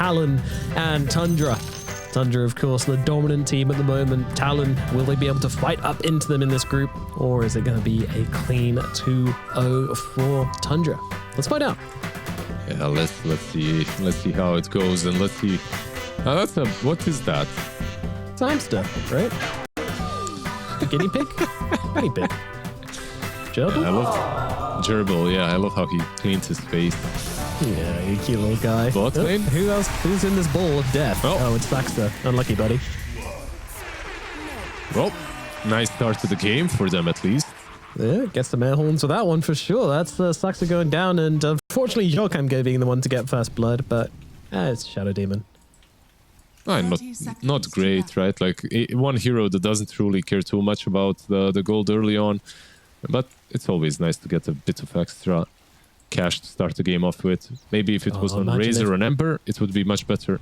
Talon and Tundra. Tundra, of course, the dominant team at the moment. Talon, will they be able to fight up into them in this group? Or is it going to be a clean 2-0 for Tundra? Let's find out. Yeah, let's see how it goes, and let's see. What is that? It's a hamster, right? A guinea pig? Guinea pig. Gerbil? Yeah, I love Gerbil. Yeah, I love how he cleans his face. Yeah, you cute little guy. Bot lane? Who else? Who's in this ball of death? Oh, it's Huskar. Unlucky, buddy. Well, nice start to the game for them at least. Yeah, gets some air horns for that one for sure. That's Huskar going down, and unfortunately, Joachim being the one to get first blood, but it's Shadow Demon. Not great, right? Like one hero that doesn't really care too much about the gold early on, but it's always nice to get a bit of extra cash to start the game off with. Maybe if it was on Razor and Ember, it would be much better.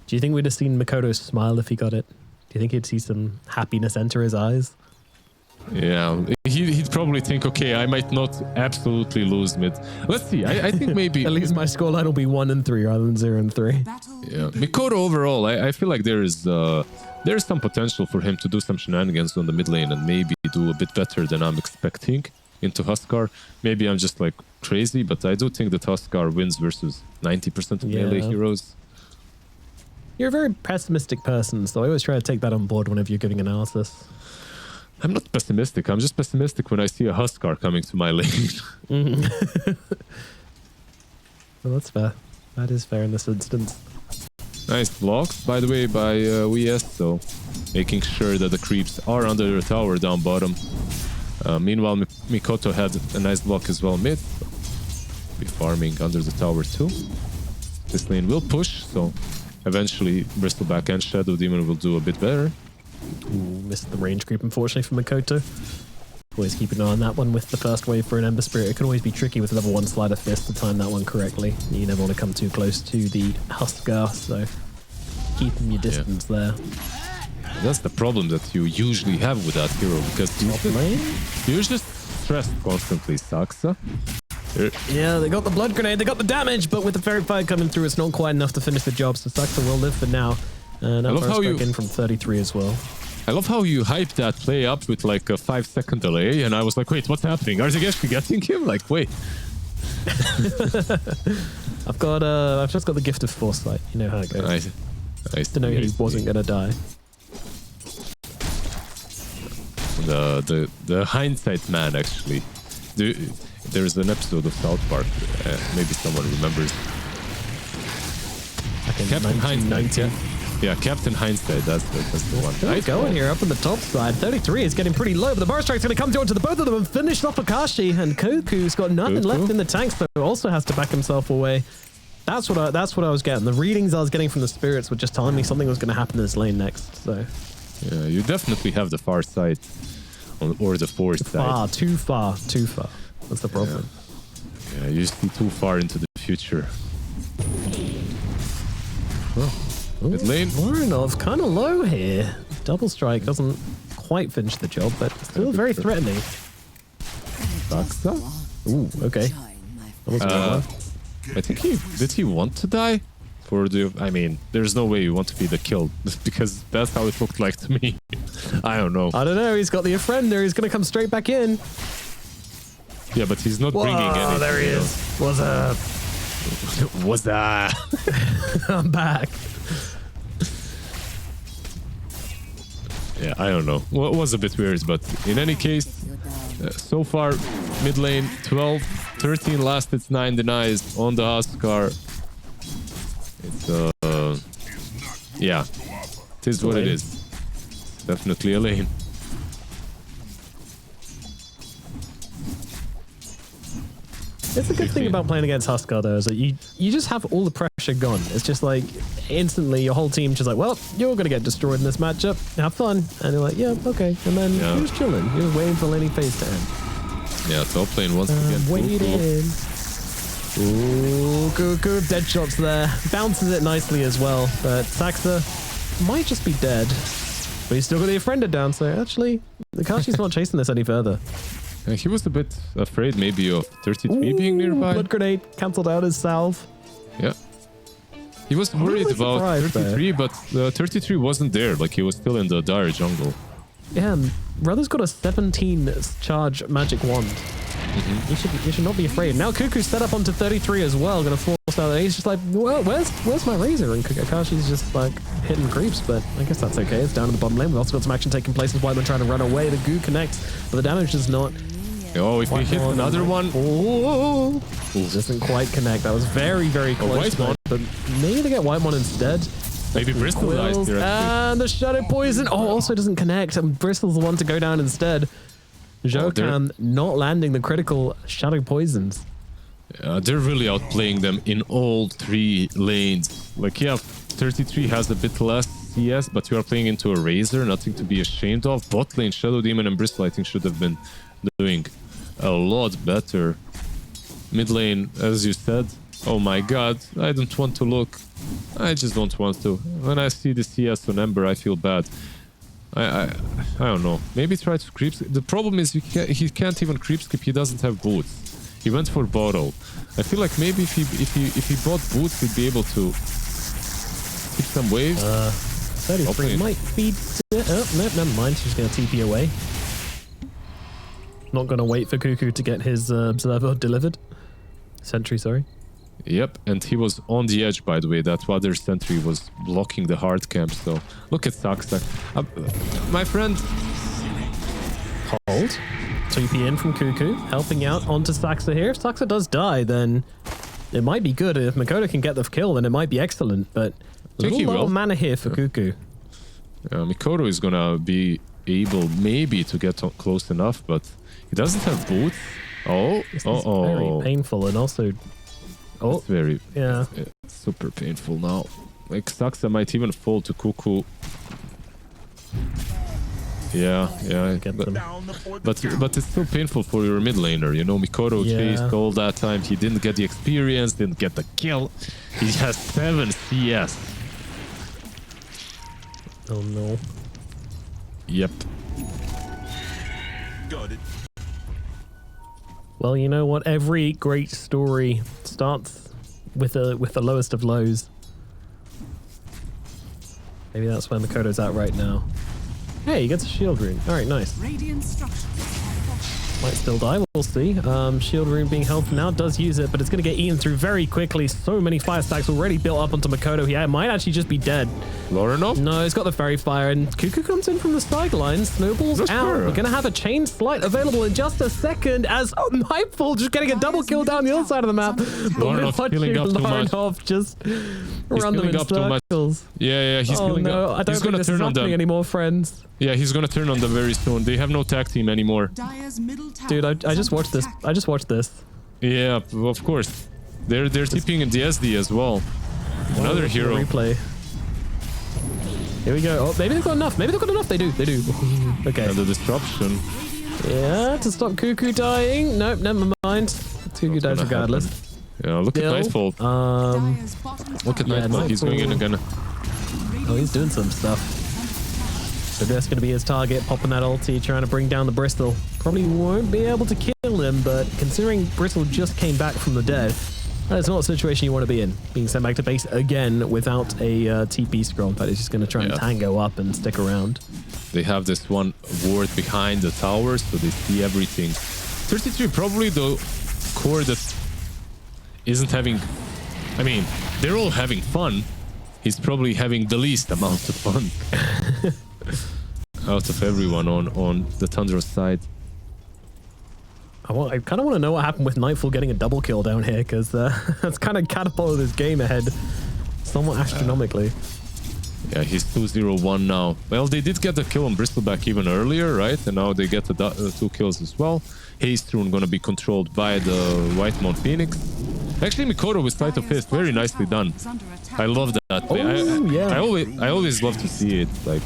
Do you think we'd have seen Makoto smile if he got it? Do you think he'd see some happiness enter his eyes? Yeah, he'd probably think, okay, I might not absolutely lose mid. Let's see. I think maybe at least my scoreline will be 1-3 rather than 0-3. Yeah, Makoto overall, I feel like there's some potential for him to do some shenanigans on the mid lane and maybe do a bit better than I'm expecting into Huskar. Maybe I'm just like crazy, but I do think that Huskar wins versus 90% of melee heroes. You're a very pessimistic person, so I always try to take that on board whenever you're giving analysis. I'm not pessimistic. I'm just pessimistic when I see a Huskar coming to my lane. Well, that's fair. That is fair in this instance. Nice blocks, by the way, by WES, so making sure that the creeps are under the tower down bottom. Meanwhile, Mikoto had a nice block as well mid. Be farming under the tower too. This lane will push, so eventually Bristleback and Shadow Demon will do a bit better. Ooh, missed the range creep, unfortunately, for Makoto. Always keep an eye on that one with the first wave for an Ember Spirit. It can always be tricky with level 1 Sleight of Fist to time that one correctly. You never want to come too close to the Huskar, so keeping your distance there. That's the problem that you usually have with that hero, because you're just stressed constantly, Saksa. Yeah, they got the blood grenade, they got the damage, but with the Fairy Fire coming through, it's not quite enough to finish the job, so Saksa will live for now. And I love how you in from 33 as well. I love how you hyped that play up with like a 5-second delay, and I was like, wait, what's happening? Are they actually getting him? Like, wait. I've just got the gift of foresight. You know how it goes. Nice. To know he wasn't gonna die. The hindsight man, actually. There's an episode of South Park. Maybe someone remembers. Captain Hindsight. Yeah, Captain Hindsight, that's the one. Nice going here up on the top side. 33 is getting pretty low, but the bar strike's going to come down to the both of them and finish off Akashi, and Koku's got nothing left in the tank, so also has to back himself away. That's what I was getting. The readings I was getting from the spirits were just telling me something was going to happen in this lane next. So yeah, you definitely have the far side or the forward side. Too far. That's the problem. Yeah, you see too far into the future. Mid lane. Voronov kind of low here. Double strike doesn't quite finish the job, but still very threatening. Ooh, okay. I think did he want to die? I mean, there's no way you want to be the kill, because that's how it looked like to me. I don't know. I don't know. He's got the Offender. He's going to come straight back in. Yeah, but he's not bringing anything. Oh, there he is. What's up? What's that? I'm back. Yeah, I don't know. Well, it was a bit weird, but in any case, so far, mid lane 12, 13 last, it's 9 denies on the Huskar. It's, yeah, it is what it is. Definitely a lane. It's a good thing about playing against Huskar, though, is that you just have all the pressure gone. It's just like, instantly, your whole team's just like, well, you're going to get destroyed in this matchup. Have fun. And you're like, yeah, okay. And then you're just chilling. You're just waiting for laning phase to end. Yeah, top lane once again. Waiting. Ooh, good dead shots there. Bounces it nicely as well. But Saksa might just be dead. But he's still got the Offender down, so actually, Akashi's not chasing this any further. He was a bit afraid maybe of 33 being nearby. Blood grenade cancelled out his salve. Yeah. He was worried about surprised 33, but 33 wasn't there. Like, he was still in the dire jungle. Yeah, Brother's got a 17 charge magic wand. You should not be afraid. Now Cuckoo's set up onto 33 as well, gonna force out. He's just like, well, where's my razor? And Kakashi's just like hitting creeps, but I guess that's okay. It's down in the bottom lane. We've also got some action taking place as Whiteman trying to run away. The goo connects, but the damage is not. Oh, if we hit another one. Oh, doesn't quite connect. That was very, very close. But maybe they get Whitemon instead. Maybe Bristol dies here. And the Shadow Poison. Oh, also doesn't connect. And Bristol's the one to go down instead. Jokan not landing the critical Shadow Poisons. They're really outplaying them in all three lanes. Like, yeah, 33 has a bit less CS, but you are playing into a Razor, nothing to be ashamed of. Bot lane, Shadow Demon and Bristol, I think, should have been doing a lot better. Mid lane, as you said, oh my god, I don't want to look. I just don't want to. When I see the CS on Ember, I feel bad. I don't know. Maybe try to creep skip. The problem is he can't even creep skip. He doesn't have boots. He went for bottle. I feel like maybe if he bought boots, he'd be able to keep some waves. 33 might be. Oh, no, never mind. She's gonna TP away. Not gonna wait for Cuckoo to get his observer delivered. Sentry, sorry. Yep, and he was on the edge, by the way. That other sentry was blocking the hard camp, so look at Saxa. My friend. Hold. 2p in from Cuckoo, helping out onto Saxa here. If Saxa does die, then it might be good. If Mikoto can get the kill, then it might be excellent, but a little lot of mana here for Cuckoo. Mikoto is gonna be able maybe to get close enough, but he doesn't have boots. This is very painful, and also it's very it's super painful now. Like, Saxa might even fall to Cuckoo. Yeah, but it's still painful for your mid laner, you know. Mikoto chased all that time. He didn't get the experience, didn't get the kill. He has 7 CS. Oh no. Yep. Got it. Well, you know what? Every great story starts with the lowest of lows. Maybe that's where Mikoto's at right now. Hey, he gets a shield rune. All right, nice. Might still die. We'll see. Shield rune being held for now. Does use it, but it's going to get eaten through very quickly. So many fire stacks already built up onto Mikoto. He might actually just be dead. Lorenov? No, he's got the fairy fire, and Cuckoo comes in from the sidelines. Snowballs out. We're going to have a chain flight available in just a second as Nightfall just getting a double kill down the other side of the map. Lorenov healing up too much. Just run them in circles. Yeah, he's healing up. I don't think this is happening anymore, friends. Yeah, he's gonna turn on them very soon. They have no tag team anymore. Dude, I just watched this. I just watched this. Yeah, of course. They're TPing in the SD as well. Another hero. Replay. Here we go. Oh, maybe they've got enough. Maybe they've got enough. They do. Okay. And the disruption. Yeah, to stop Cuckoo dying. Nope, never mind. Cuckoo dies regardless. Yeah, look at Nightfall. Look at Nightfall. He's going in again. Oh, he's doing some stuff. So that's going to be his target, popping that ulti, trying to bring down the Bristol. Probably won't be able to kill him, but considering Bristol just came back from the dead, that is not a situation you want to be in. Being sent back to base again without a TP scroll. In fact, he's just going to try and tango up and stick around. They have this one ward behind the tower, so they see everything. 33 probably the core that isn't having... I mean, they're all having fun. He's probably having the least amount of fun. Out of everyone on the Tundra side. I kind of want to know what happened with Nightfall getting a double kill down here, because that's kind of catapulted this game ahead somewhat astronomically. Yeah, he's 2-0-1 now. Well, they did get the kill on Bristleback even earlier, right? And now they get the 2 kills as well. Haste Rune gonna be controlled by the Whitemon Phoenix. Actually, Mikoto with Sleight of Fist, very nicely done. I love that play. I always love to see it. Like,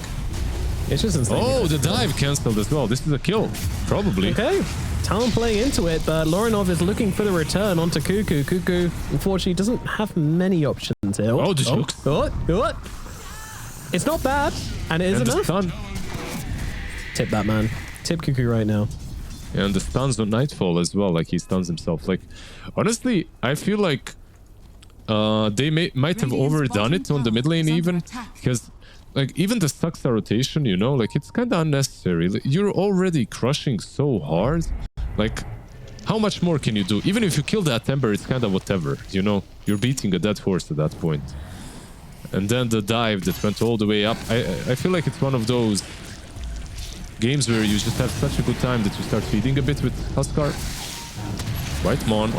it's just insane. Oh, the dive cancelled as well. This is a kill, probably. Okay, Talon playing into it, but Lorenov is looking for the return onto Cuckoo. Cuckoo, unfortunately, doesn't have many options here. Oh, the joke. What? It's not bad, and it is enough. Stun. Tip that man. Tip Cuckoo right now. And the stuns on Nightfall as well. Like, he stuns himself. Like, honestly, I feel like They might have overdone it on the mid lane even, because like even the Huskar rotation, you know, like it's kind of unnecessary. Like, you're already crushing so hard. Like, how much more can you do? Even if you kill that Ember, it's kind of whatever, you know? You're beating a dead horse at that point. And then the dive that went all the way up. I feel like it's one of those games where you just have such a good time that you start feeding a bit with Huskar. White Mon.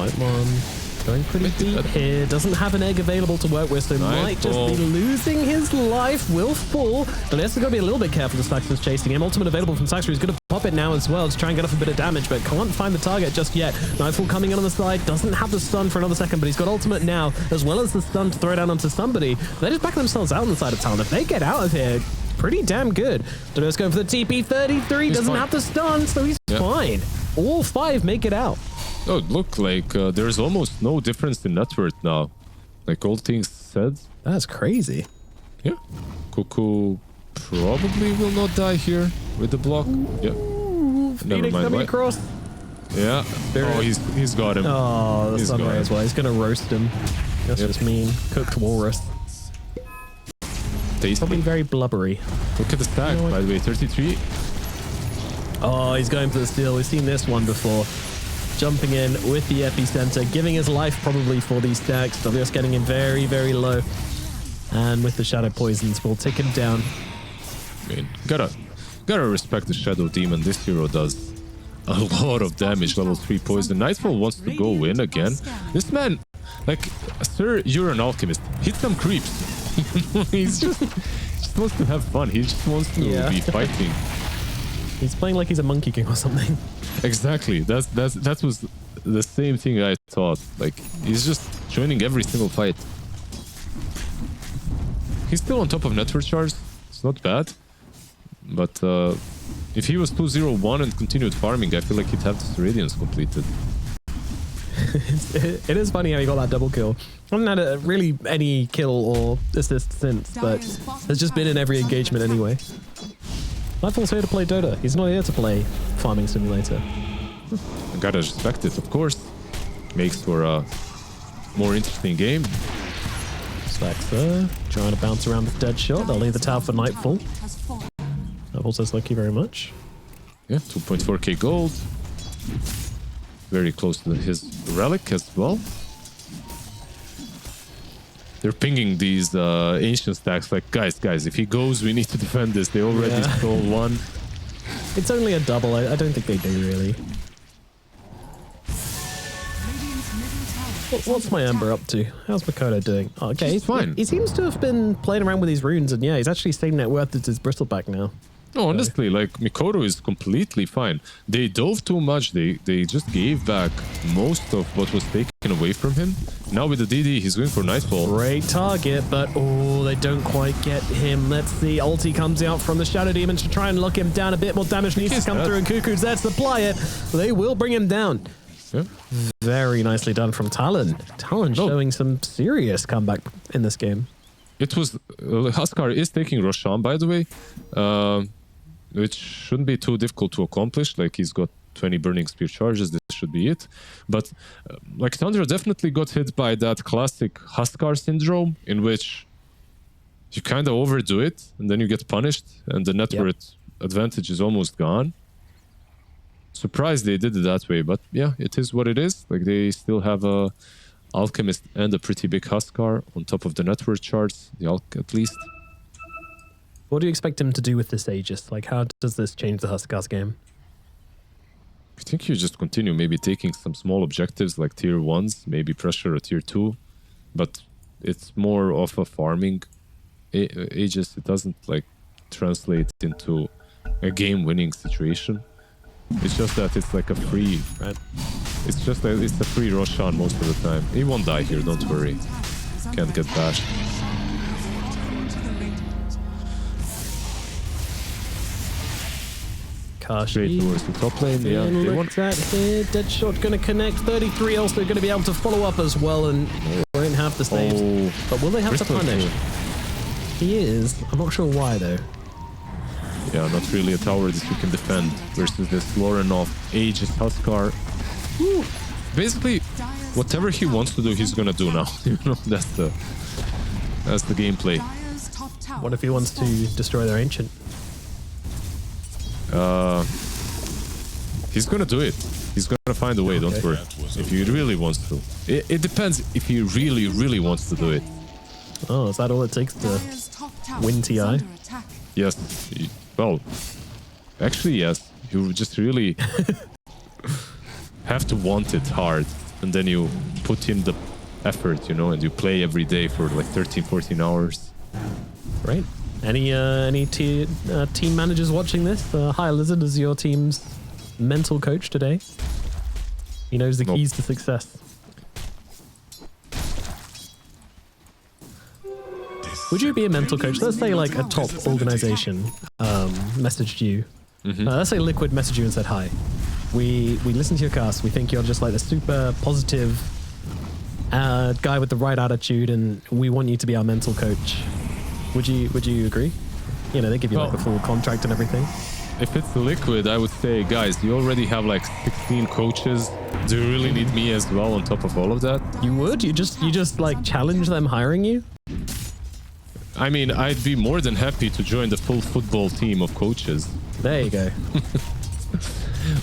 Going pretty deep here. Doesn't have an egg available to work with, so might just be losing his life. Will fall. But has got to be a little bit careful. The Saxon's chasing him. Ultimate available from Saxon. He's going to pop it now as well to try and get off a bit of damage, but can't find the target just yet. Nightfall coming in on the side. Doesn't have the stun for another second, but he's got ultimate now, as well as the stun to throw down onto somebody. They're just backing themselves out on the side of Talon. If they get out of here, pretty damn good. Dodo's going for the TP. 33 doesn't have the stun, so he's fine. All 5 make it out. Oh, look, like there's almost no difference in net worth now. Like all things said. That's crazy. Yeah. Cuckoo probably will not die here with the block. Yeah. Phoenix coming across. Yeah. Oh, he's got him. Oh, the sunray as well. He's gonna roast him. That's just mean. Cooked walrus. Tasty. Probably very blubbery. Look at the stack, by the way. 33. Oh, he's going for the steal. We've seen this one before. Jumping in with the epicenter, giving his life probably for these stacks. WS getting in very, very low. And with the shadow poisons, we'll take him down. I mean, gotta respect the Shadow Demon. This hero does a lot of damage. Level 3 poison. Nightfall wants to go in again. This man, like, sir, you're an alchemist. Hit some creeps. He's just wants to have fun. He just wants to be fighting. He's playing like he's a Monkey King or something. Exactly. That was the same thing I thought. Like, he's just joining every single fight. He's still on top of network charge. It's not bad. But if he was 2-0-1 and continued farming, I feel like he'd have this Radiance completed. It is funny how he got that double kill. I haven't had really any kill or assist since, but it's just been in every engagement anyway. Nightfall's here to play Dota. He's not here to play Farming Simulator. I gotta respect it, of course. Makes for a more interesting game. Slaxer trying to bounce around with dead shot. They'll leave the tower for Nightfall. Nightfall says thank you very much. Yeah, 2.4k gold. Very close to his relic as well. They're pinging these ancient stacks like, guys, if he goes, we need to defend this. They already stole one. It's only a double. I don't think they do, really. What's my Ember up to? How's Makoto doing? Oh, okay, he's fine. He seems to have been playing around with these runes, and yeah, he's actually same net worth as his Bristleback now. No, honestly, like, Mikoto is completely fine. They dove too much. They just gave back most of what was taken away from him. Now with the DD, he's going for Nightfall. Great target, but oh, they don't quite get him. Let's see. Ulti comes out from the Shadow Demons to try and lock him down. A bit more damage needs to come through, and Cuckoo's there to supply it. They will bring him down. Yeah. Very nicely done from Talon. Talon showing some serious comeback in this game. It was... Huskar is taking Roshan, by the way. Which shouldn't be too difficult to accomplish. Like, he's got 20 burning spear charges. This should be it. But like, Tundra definitely got hit by that classic Huskar syndrome, in which you kind of overdo it and then you get punished and the net worth advantage is almost gone. Surprised they did it that way, but yeah, it is what it is. Like, they still have a alchemist and a pretty big Huskar on top of the net worth charts, at least. What do you expect him to do with this Aegis? Like, how does this change the Huskar's game? I think you just continue maybe taking some small objectives like tier 1s, maybe pressure a tier 2, but it's more of a farming Aegis. It doesn't like translate into a game-winning situation. It's just that it's like a free, right? It's just that it's a free Roshan most of the time. He won't die here, don't worry. Can't get bashed. Straight towards the top lane. Yeah, they looked at here. Deadshot going to connect. 33 also going to be able to follow up as well, and they won't have the saves. But will they have to punish? He is. I'm not sure why though. Yeah, not really a tower that you can defend versus this Lorenov Aegis Huskar. basically, whatever he wants to do, he's gonna do now. You know, that's the gameplay. What if he wants to destroy their ancient? He's gonna do it. He's gonna find a way. Don't worry. If he really wants to, it depends. If he really wants to do it. Oh, is that all it takes to win TI? Yes. Well, actually, yes. You just really have to want it hard, and then you put in the effort, you know, and you play every day for like 13, 14 hours. Right. Any team managers watching this? Hi, Lizard is your team's mental coach today. He knows the keys to success. Would you be a mental coach? Let's say like a top organization messaged you. Let's say Liquid messaged you and said, hi, we listened to your cast. We think you're just like the super positive guy with the right attitude, and we want you to be our mental coach. Would you agree? You know, they give you like a full contract and everything. If it's Liquid, I would say, guys, you already have like 16 coaches. Do you really need me as well on top of all of that? You would? You just like challenge them hiring you? I mean, I'd be more than happy to join the full football team of coaches. There you go.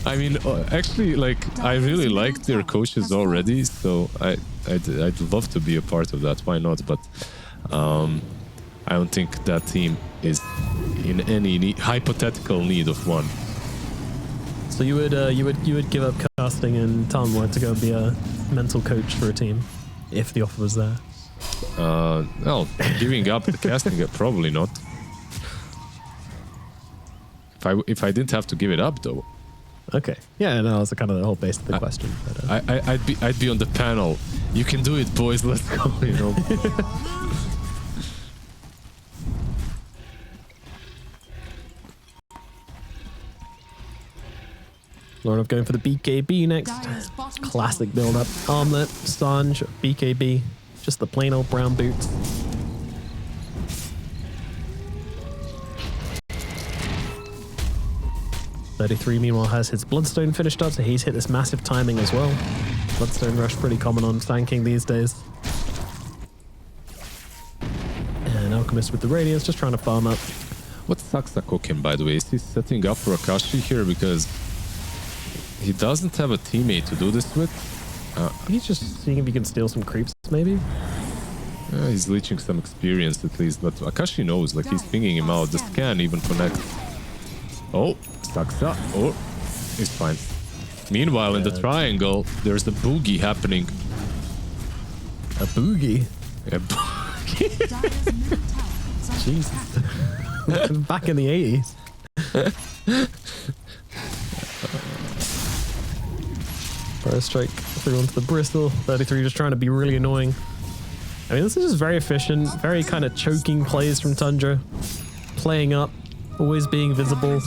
I mean, actually, like, I really like their coaches already, so I'd love to be a part of that. Why not? But I don't think that team is in any hypothetical need of one. So you would give up casting and Talon to go and be a mental coach for a team if the offer was there? Well, giving up the casting, probably not. If I didn't have to give it up, though. Okay. Yeah, no, that's kind of the whole base of the question. But, I'd be on the panel. You can do it, boys. Let's go. You know. Lornov going for the BKB next. Classic build-up. Armlet, Sange, BKB. Just the plain old brown boots. .33 meanwhile has his Bloodstone finished up, so he's hit this massive timing as well. Bloodstone Rush pretty common on tanking these days. And Alchemist with the Radiance, just trying to farm up. What's Saksa cooking, by the way? Is he setting up for Akashi here? Because he doesn't have a teammate to do this with. He's just seeing if he can steal some creeps, maybe. He's leeching some experience at least, but Akashi knows, like, he's pinging him out. The scan even connects. Oh, Saksa. Oh, he's fine. Meanwhile, in the triangle, there's the boogie happening. A boogie? A boogie. Jesus. Back in the 80s. Burst strike through onto the Bristle. 33 just trying to be really annoying. I mean, this is just very efficient, very kind of choking plays from Tundra. Playing up, always being visible.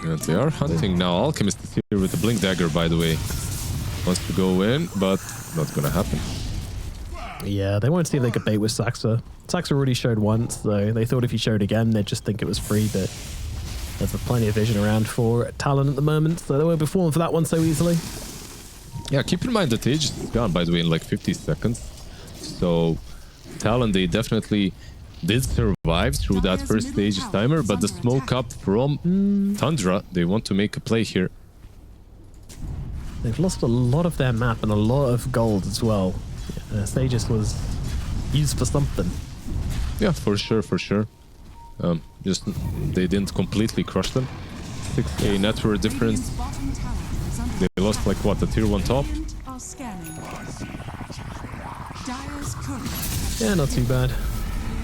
Yeah, they are hunting now. Alchemist is here with the Blink Dagger, by the way. Wants to go in, but not gonna happen. Yeah, they wanted to see if they could bait with Saksa. Saksa already showed once, though. They thought if he showed again, they'd just think it was free, but there's plenty of vision around for Talon at the moment, so they won't be falling for that one so easily. Yeah, keep in mind that Aegis is gone, by the way, in like 50 seconds. So Talon, they definitely did survive through that first Aegis timer, but the smoke up from Tundra, they want to make a play here. They've lost a lot of their map and a lot of gold as well. Aegis was used for something. Yeah, for sure, for sure. Just they didn't completely crush them. 6k network difference. They lost like what, a tier 1 top? Yeah, not too bad.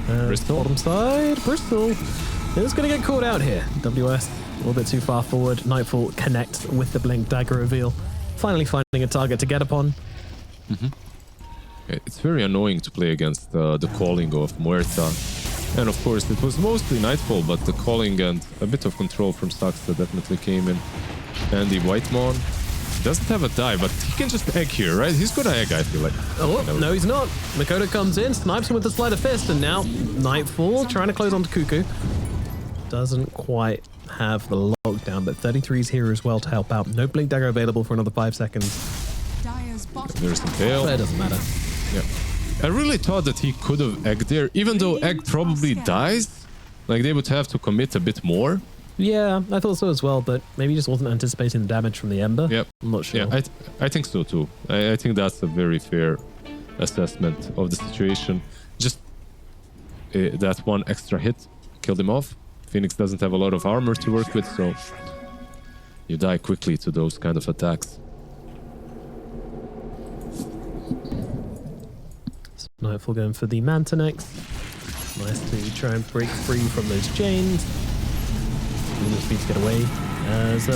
Bristol. Bottom side, Bristol is going to get caught out here. WS a little bit too far forward. Nightfall connects with the Blink Dagger reveal. Finally finding a target to get upon. It's very annoying to play against the calling of Muerta. And of course, it was mostly Nightfall, but the calling and a bit of control from Saksa definitely came in. And the Whitemon doesn't have a dive, but he can just egg here, right? He's gonna egg, I feel like. Oh, no, he's not. Makoto comes in, snipes him with the Sleight of Fist, and now Nightfall trying to close onto Cuckoo. Doesn't quite have the lockdown, but 33's here as well to help out. No Blink Dagger available for another 5 seconds. There's the tail. But it doesn't matter. Yeah. I really thought that he could have Egg there, even though Egg probably dies. Like, they would have to commit a bit more. Yeah, I thought so as well, but maybe he just wasn't anticipating the damage from the Ember. Yep. I'm not sure. Yeah, I think so too. I think that's a very fair assessment of the situation. Just that one extra hit killed him off. Phoenix doesn't have a lot of armor to work with, so you die quickly to those kind of attacks. Nightfall going for the Manta next. Nice to try and break free from those chains. Movement speed to get away. As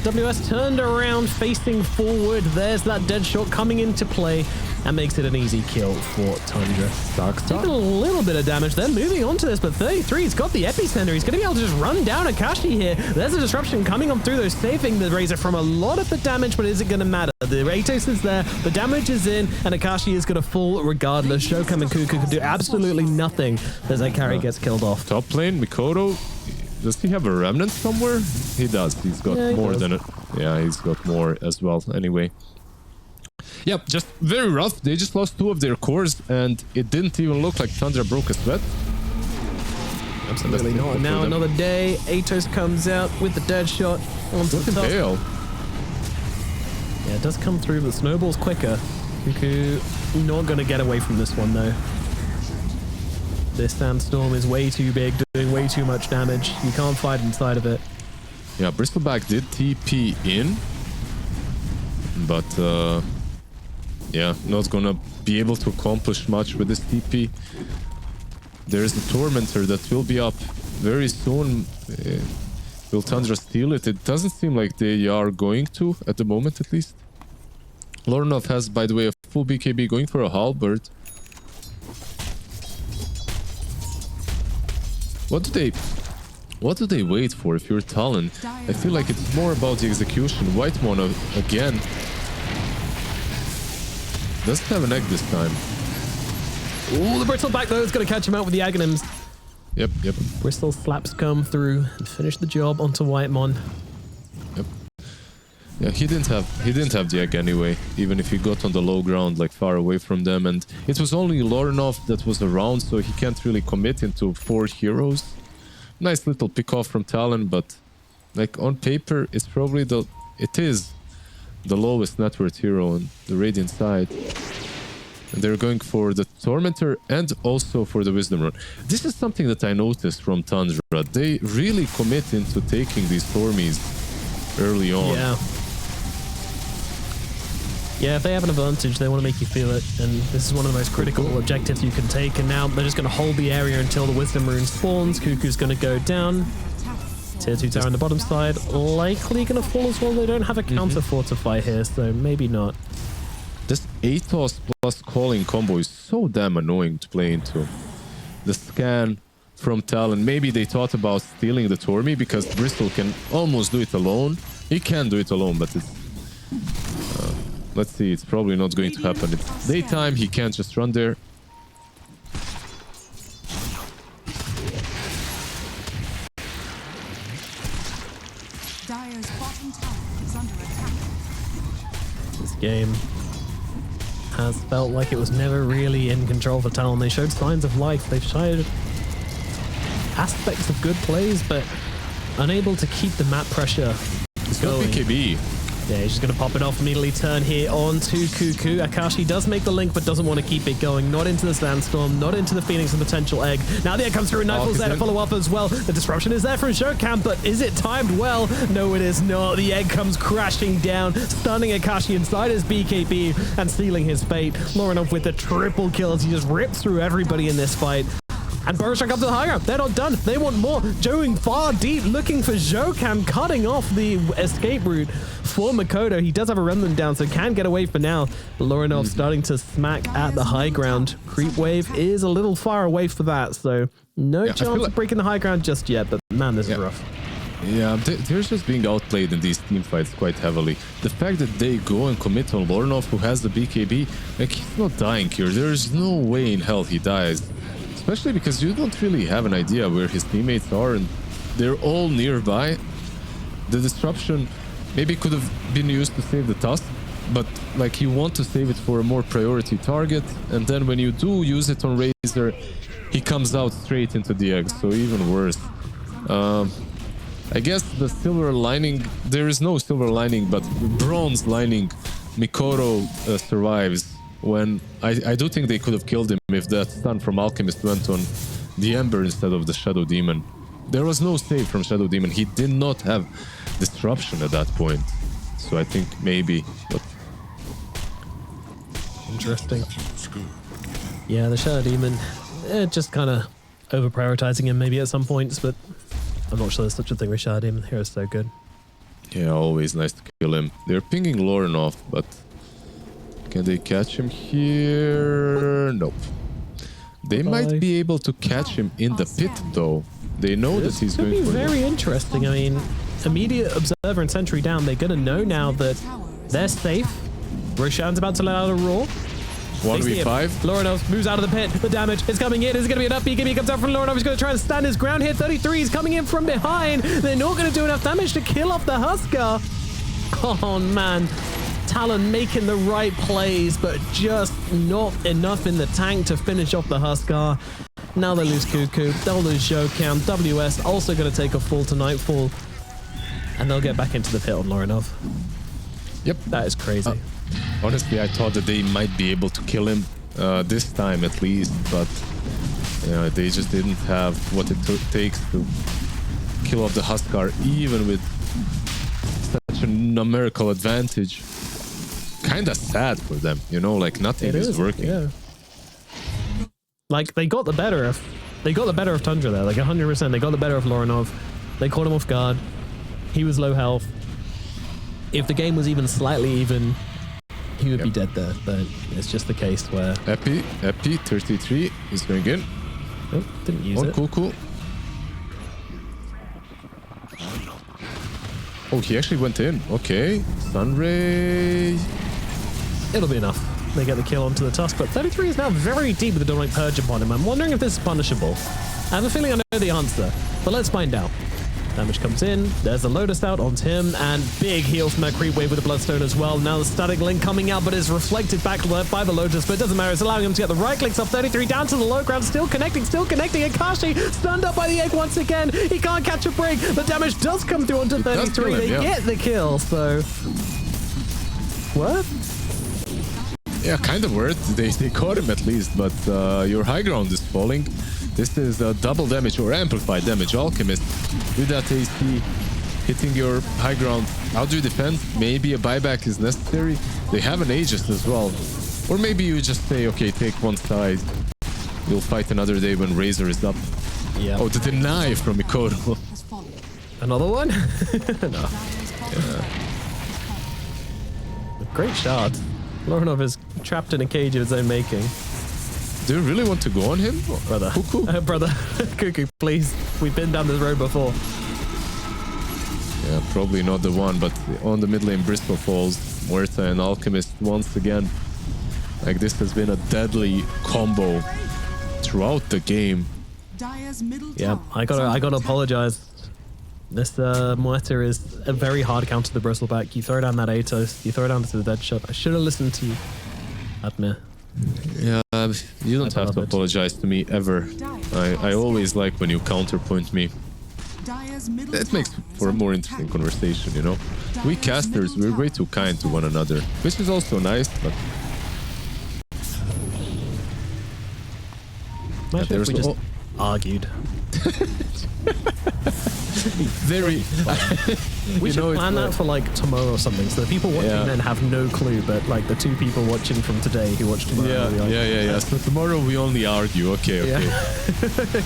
WS turned around, facing forward. There's that dead shot coming into play. That makes it an easy kill for Tundra. Stark's taking a little bit of damage. They're moving on to this, but 33, he's got the epicenter. He's going to be able to just run down Akashi here. There's a disruption coming on through those, saving the Razor from a lot of the damage, but is it going to matter? The Atos is there, the damage is in, and Akashi is going to fall regardless. Shokam and Cuckoo can do absolutely nothing as that carry gets killed off. Top lane, Mikoto. Does he have a remnant somewhere? He does. He's got more than it. Yeah, he's got more as well. Anyway. Yep, just very rough. They just lost 2 of their cores, and it didn't even look like Tundra broke a sweat. Absolutely not. Now another day. Atos comes out with the dead shot onto the top. Fail. Yeah, it does come through, but Snowball's quicker. Cuckoo not going to get away from this one, though. This sandstorm is way too big, doing way too much damage. You can't fight inside of it. Yeah, Bristleback did TP in, but yeah, not gonna be able to accomplish much with this TP. There's a Tormentor that will be up very soon. Will Tundra steal it? It doesn't seem like they are going to, at the moment at least. Lornov has, by the way, a full BKB going for a halberd. What do they wait for if you're Talon? I feel like it's more about the execution. White Mono again. Doesn't have an egg this time. Ooh, the Bristleback though is going to catch him out with the Aghanims. Yep. Bristol slaps come through and finish the job onto Whitemon. Yep. Yeah, he didn't have the egg anyway, even if he got on the low ground, like far away from them, and it was only Lorenov that was around, so he can't really commit into 4 heroes. Nice little pick off from Talon, but like on paper, it's probably the lowest net worth hero on the Radiant side. And they're going for the Tormentor and also for the Wisdom Rune. This is something that I noticed from Tundra. They really commit into taking these Tormies early on. Yeah, if they have an advantage, they want to make you feel it, and this is one of the most critical objectives you can take, and now they're just going to hold the area until the Wisdom Rune spawns. Cuckoo's going to go down. Tier 2 tower on the bottom side, likely going to fall as well. They don't have a counter fortify here, so maybe not. This Atos plus calling combo is so damn annoying to play into. The scan from Talon, maybe they thought about stealing the Tormy because Bristol can almost do it alone. He can do it alone, but it's... let's see, it's probably not going to happen. It's daytime, he can't just run there. This game has felt like it was never really in control for Talon. They showed signs of life. They've showed aspects of good plays, but unable to keep the map pressure going. BKB. Yeah, he's just going to pop it off, immediately turn here on to Cuckoo. Akashi does make the link, but doesn't want to keep it going. Not into the Sandstorm, not into the Phoenix and potential egg. Now the egg comes through, and Nightfall's there to follow up as well. The disruption is there from Showcam, but is it timed well? No, it is not. The egg comes crashing down, stunning Akashi inside his BKB and sealing his fate. Lorenov with the triple kills. He just rips through everybody in this fight. And Burrowstrike up to the high ground. They're not done. They want more. Going far deep, looking for Showcam, cutting off the escape route for Mikoto. He does have a remnant down, so can get away for now. Lorenov starting to smack at the high ground. Creep wave is a little far away for that, so no chance of breaking the high ground just yet, but man, this is rough. Yeah, they're just being outplayed in these team fights quite heavily. The fact that they go and commit on Lorenov, who has the BKB, like, he's not dying here. There's no way in hell he dies. Especially because you don't really have an idea where his teammates are, and they're all nearby. The disruption maybe could have been used to save the Tusk, but like you want to save it for a more priority target, and then when you do use it on Razor, he comes out straight into the egg, so even worse. I guess the silver lining, there is no silver lining, but bronze lining, Mikoto survives. When I do think they could have killed him if that stun from Alchemist went on the Ember instead of the Shadow Demon. There was no save from Shadow Demon. He did not have disruption at that point. So I think maybe, but... Interesting. Yeah, the Shadow Demon, just kind of over-prioritizing him maybe at some points, but I'm not sure there's such a thing with Shadow Demon. The hero's so good. Yeah, always nice to kill him. They're pinging Lauren off, but can they catch him here? Nope. They might be able to catch him in the pit, though. They know that he's going for it. Could be very interesting. I mean, immediate observer and sentry down. They're going to know now that they're safe. Roshan's about to let out a roar. 1v5. Lorinov moves out of the pit. The damage is coming in. Is it going to be an up B? Gimme comes out from Lorinov. He's going to try and stand his ground here. 33 is coming in from behind. They're not going to do enough damage to kill off the Huskar. Oh, man. Talon making the right plays, but just not enough in the tank to finish off the Huskar. Now they lose Cuckoo. They'll lose Showcam. WS also going to take a fall to Nightfall. And they'll get back into the pit on Lorinov. Yep. That is crazy. Honestly, I thought that they might be able to kill him this time at least, but they just didn't have what it takes to kill off the Huskar, even with such a numerical advantage. Kinda sad for them, you know, like nothing is working. Yeah. Like they got the better of Tundra there, like 100%. They got the better of Lorinov. They caught him off guard. He was low health. If the game was even slightly even, he would be dead there, but it's just the case where... Epi, 33 is going in. Oh, didn't use it. Cool. Oh, he actually went in. Okay. Sunray. It'll be enough. They get the kill onto the Tusk, but 33 is now very deep with the Demonic Purge upon him. I'm wondering if this is punishable. I have a feeling I know the answer, but let's find out. Damage comes in, there's the Lotus out onto him, and big heal from that creep wave with the Bloodstone as well. Now the Static Link coming out, but is reflected back by the Lotus, but it doesn't matter. It's allowing him to get the right clicks off 33 down to the low ground, still connecting, and Kashi stunned up by the egg once again. He can't catch a break. The damage does come through onto 33. They get the kill, so... What? Yeah, kind of worth. They caught him at least, but your high ground is falling. This is double damage or amplified damage. Alchemist with that AC hitting your high ground. How do you defend? Maybe a buyback is necessary. They have an Aegis as well. Or maybe you just say, okay, take one side. You'll fight another day when Razor is up. Yeah. Oh, the deny from Mikoto. Another one? No. Yeah. Great shot. Lorinov is trapped in a cage of his own making. Do you really want to go on him? Brother. Cuckoo? Brother. Cuckoo, please. We've been down this road before. Yeah, probably not the one, but on the mid lane, Bristol falls. Muerta and Alchemist once again. Like, this has been a deadly combo throughout the game. Yeah, I gotta apologize. This Muerta is a very hard counter to the Bristleback. You throw down that Atos, you throw down to the dead shot. I should have listened to you, Admir. Yeah, you don't have to apologize to me ever. I always like when you counterpoint me. It makes for a more interesting conversation, you know? We casters, we're way too kind to one another, which is also nice, but... Imagine if we just argued. Very... We should plan that for like tomorrow or something, so the people watching then have no clue, but like the two people watching from today who watch tomorrow. Yeah. So tomorrow we only argue. Okay.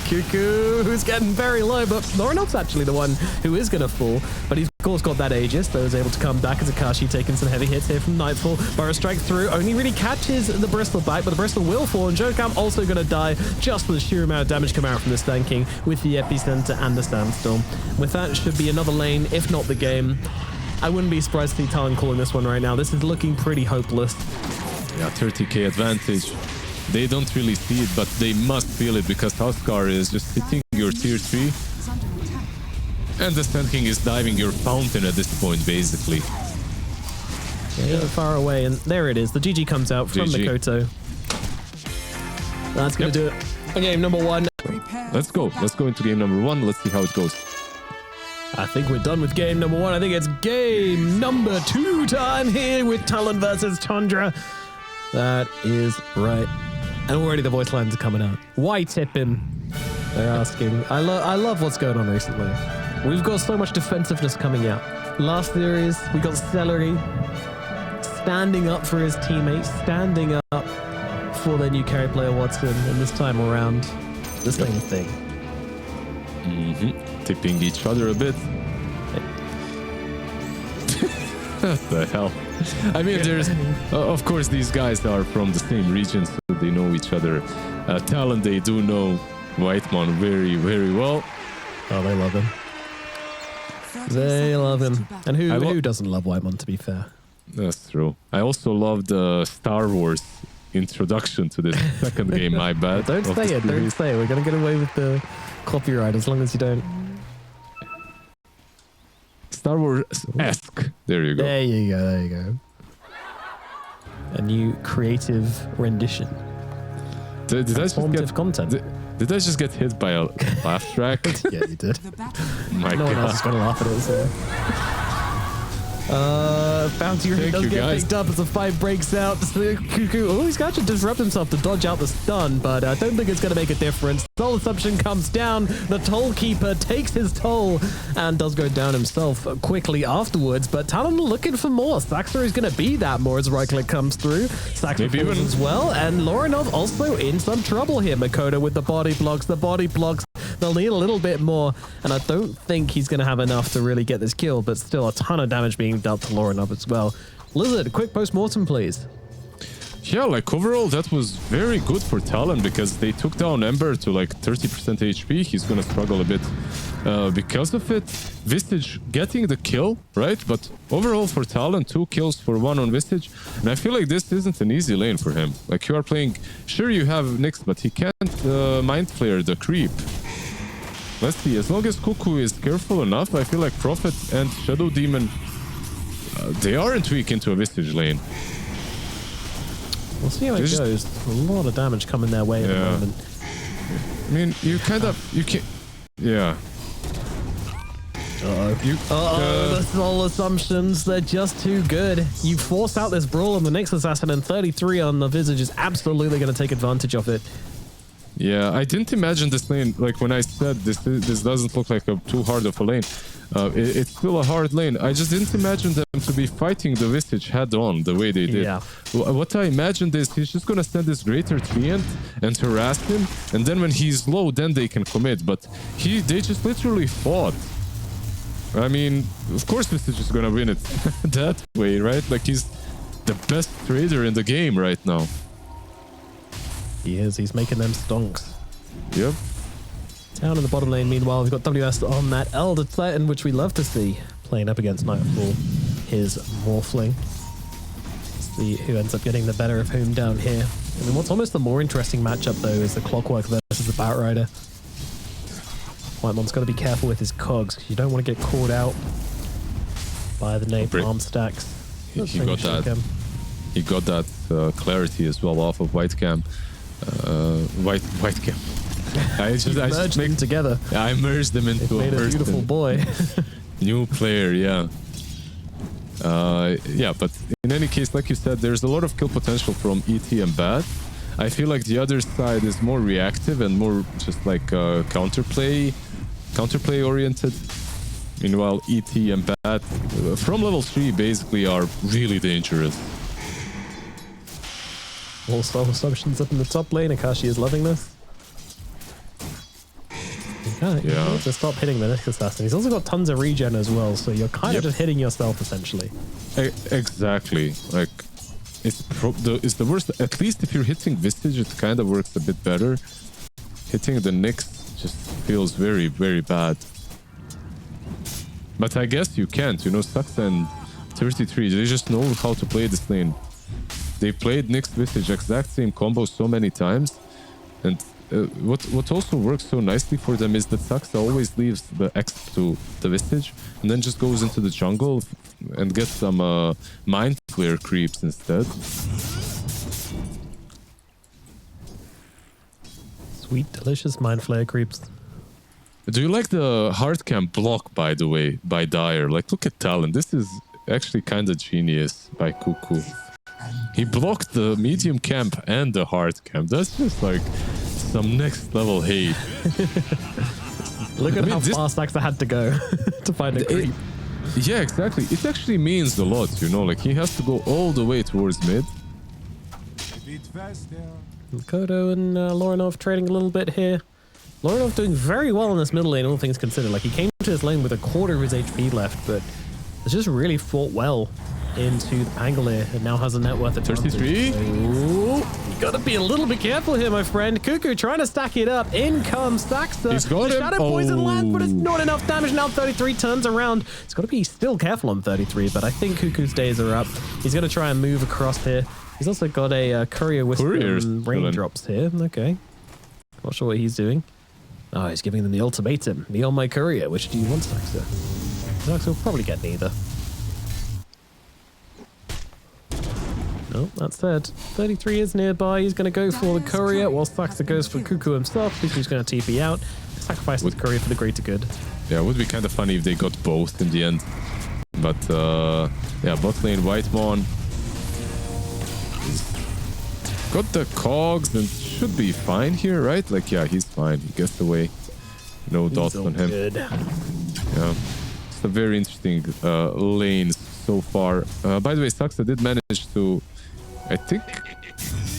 Cuckoo, who's getting very low, but Lorinov's actually the one who is going to fall, but he's of course got that Aegis, so is able to come back as Akashi taking some heavy hits here from Nightfall. Burrow strike through, only really catches the Bristol back, but the Bristol will fall, and Jokam also going to die just for the sheer amount of damage coming out from this tanking with the Epicenter and the Sandstorm. With that, should be another lane, if not the game. I wouldn't be surprised to see Talon calling this one right now. This is looking pretty hopeless. Yeah, 30k advantage. They don't really see it, but they must feel it because Huskar is just hitting your tier 3. And the Sand King is diving your fountain at this point, basically. Ain't far away, and there it is. The GG comes out from GG. Mikoto. That's going to do it for game number 1. Let's go. Let's go into game number 1. Let's see how it goes. I think we're done with game number 1. I think it's game number 2 time here with Talon versus Tundra. That is right. And already the voice lines are coming out. Why tip him? They're asking. I love what's going on recently. We've got so much defensiveness coming out. Last series, we got Celery standing up for his teammates, standing up for their new carry player Watson, and this time around, the same thing. Tipping each other a bit. What the hell? I mean, there's of course these guys are from the same region, so they know each other. Talon, they do know Whitemon very, very well. Oh, they love him. They love him. And who doesn't love Whitemon, to be fair? That's true. I also love the Star Wars introduction to this second game, my bad. Don't say it, don't say it. We're going to get away with the copyright as long as you don't. Star Wars-esque. There you go. There you go, there you go. A new creative rendition. Did I just get content. Did I just get hit by a laugh track? Yeah, you did. My No one else is God. going to laugh at it, so. Bounty Rate does get picked up as the fight breaks out. Cuckoo, oh, he's got to disrupt himself to dodge out the stun, but I don't think it's going to make a difference. Soul Assumption comes down. The Toll Keeper takes his toll and does go down himself quickly afterwards, but Talon looking for more. Saxor is going to be that more as right click comes through. Saxor falls as well, and Lorinov also in some trouble here. Makoto with the body blocks. They'll need a little bit more, and I don't think he's going to have enough to really get this kill, but still a ton of damage being dealt to Lorinov as well. Lizard, quick post-mortem, please. Yeah, like overall, that was very good for Talon because they took down Ember to like 30% HP. He's going to struggle a bit because of it. Visage getting the kill, right? But overall for Talon, 2 kills for 1 on Visage. And I feel like this isn't an easy lane for him. Like you are playing, sure you have Nyx, but he can't mind flare the creep. Let's see, as long as Cuckoo is careful enough, I feel like Prophet and Shadow Demon, they aren't weak into a Visage lane. We'll see how it goes. A lot of damage coming their way at the moment. I mean, you can't... Yeah. The Soul Assumptions, they're just too good. You force out this brawl on the Nyx Assassin, and 33 on the Visage is absolutely going to take advantage of it. Yeah, I didn't imagine this lane, like when I said this doesn't look like too hard of a lane. It's still a hard lane. I just didn't imagine them to be fighting the Visage head on the way they did. Yeah. What I imagined is he's just gonna send this Greater Treant and harass him, and then when he's low, then they can commit. But they just literally fought. I mean, of course Visage is gonna win it that way, right? Like he's the best trader in the game right now. He is. He's making them stonks. Yep. Down in the bottom lane, meanwhile, we've got WS on that Elder Titan, which we love to see playing up against Nightfall, his Morphling. See who ends up getting the better of whom down here. I mean, what's almost the more interesting matchup, though, is the Clockwork versus the Batrider. Whitemon's got to be careful with his cogs, because you don't want to get caught out by the napalm stacks. He got that. He got that clarity as well off of Whitecam. Whitecam. I just merged them together. I merged them into a beautiful boy. New player, yeah. Yeah, but in any case, like you said, there's a lot of kill potential from ET and Bad. I feel like the other side is more reactive and more just like counterplay oriented. Meanwhile, ET and Bad from level 3 basically are really dangerous. All Soul Assumptions up in the top lane. Akashi is loving this. You need to stop hitting the Nyx Assassin. He's also got tons of regen as well, so you're kind of just hitting yourself essentially. Exactly. Like it's the worst. At least if you're hitting Visage, it kind of works a bit better. Hitting the Nyx just feels very, very bad. But I guess you can't. You know, Sux and 33, they just know how to play this lane. They played Nyx Visage exact same combo so many times, and what also works so nicely for them is that Saxa always leaves the X to the Visage and then just goes into the jungle and gets some mind flare creeps instead. Sweet, delicious mind flare creeps. Do you like the hard camp block, by the way, by Dyer? Like, look at Talon. This is actually kind of genius by Cuckoo. He blocked the medium camp and the hard camp. That's just like some next level hate. Look at how far Saxa had to go to find a creep. Yeah, exactly. It actually means a lot, you know? Like, he has to go all the way towards mid. Mikoto and Lorinov trading a little bit here. Lorinov doing very well in this middle lane, all things considered. Like, he came to this lane with a quarter of his HP left, but has just really fought well into the Pangolier and now has a net worth of 33. You gotta be a little bit careful here, my friend. Cuckoo trying to stack it up. In comes Saxa. He's got the him. Shadow Poison lands, but it's not enough damage. Now 33 turns around. He's got to be still careful on 33, but I think Cuckoo's days are up. He's going to try and move across here. He's also got a Courier with raindrops here. Okay. Not sure what he's doing. Oh, he's giving them the ultimatum. Me on my Courier. Which do you want, Saxa? Saxa will probably get neither. No, that said, 33 is nearby. He's going to go for the Courier, while Saxa goes for Cuckoo himself. Cuckoo's going to TP out. Sacrifice the Courier for the greater good. Yeah, it would be kind of funny if they got both in the end. But, yeah, bot lane Whitemon got the cogs and should be fine here, right? Like, yeah, he's fine. He gets away. No dots on him. Good. Yeah, it's a very interesting lanes so far. By the way, Saxa did manage to, I think,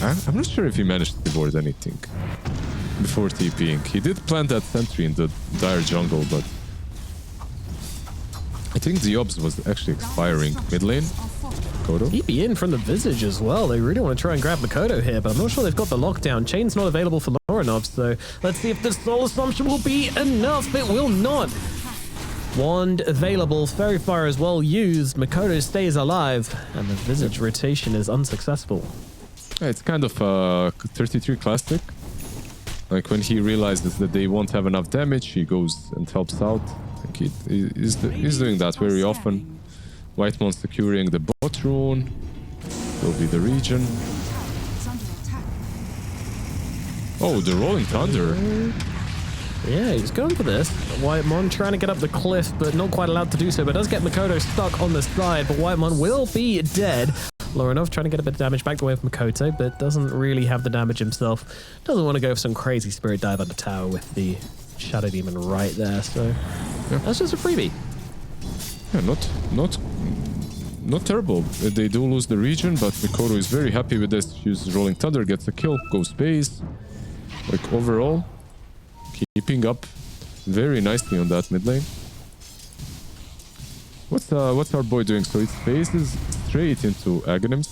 I'm not sure if he managed to board anything before TPing. He did plant that sentry in the dire jungle, but I think the obs was actually expiring. Mid lane, Mikoto. TP in from the Visage as well. They really want to try and grab Mikoto here, but I'm not sure they've got the lockdown. Chain's not available for Lorinov, so let's see if the Soul Assumption will be enough. It will not. Wand available, Fairy Fire is well used. Mikoto stays alive, and the Visage rotation is unsuccessful. Yeah, it's kind of a 33 classic. Like, when he realizes that they won't have enough damage, he goes and helps out. Like, he's doing that very often. Whitemon securing the bot rune. Will be the region. Oh, the Rolling Thunder. Yeah, he's going for this. Whitemon trying to get up the cliff, but not quite allowed to do so, but does get Mikoto stuck on the side, but Whitemon will be dead. Lorinov trying to get a bit of damage back away from Mikoto, but doesn't really have the damage himself. Doesn't want to go for some crazy Spirit Dive on the tower with the Shadow Demon right there, so yeah, that's just a freebie. Yeah, not terrible. They do lose the region, but Mikoto is very happy with this. Uses Rolling Thunder, gets a kill, goes base. Like, overall, keeping up very nicely on that mid lane. What's our boy doing? So it faces straight into Aghanims.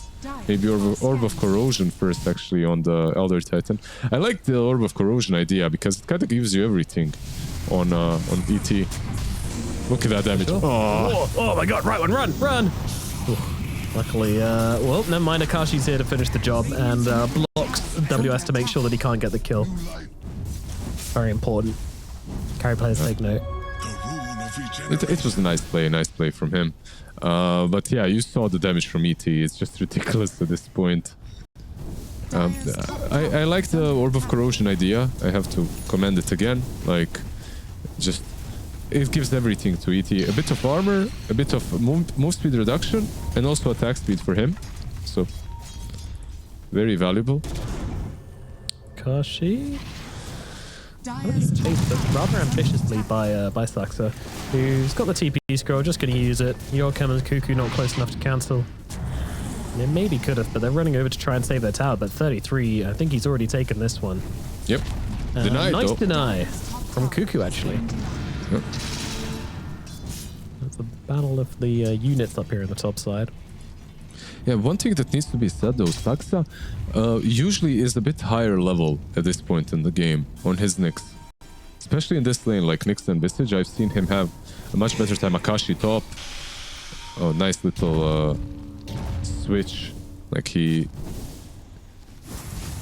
Maybe Orb of Corrosion first, actually, on the Elder Titan. I like the Orb of Corrosion idea because it kind of gives you everything on ET. Look at that damage. Oh my god, right one, run! Ooh. Luckily, well, never mind, Akashi's here to finish the job and blocks WS to make sure that he can't get the kill. Very important. Carry players take note. It was a nice play from him. But yeah, you saw the damage from ET. It's just ridiculous at this point. I like the Orb of Corrosion idea. I have to commend it again. Like, just, it gives everything to ET. A bit of armor, a bit of move speed reduction, and also attack speed for him. So, very valuable. Kashi? Chased rather ambitiously by Saxa, who's got the TP scroll, just going to use it. Yorkem and Cuckoo not close enough to cancel. They maybe could have, but they're running over to try and save their tower. But 33, I think he's already taken this one. Yep. Denied, nice though. deny from Cuckoo, actually. Yep. That's a battle of the units up here on the top side. Yeah, one thing that needs to be said though, Saxa usually is a bit higher level at this point in the game on his Nyx. Especially in this lane, like Nyx and Visage, I've seen him have a much better time. Akashi top. Oh, nice little switch. Like, he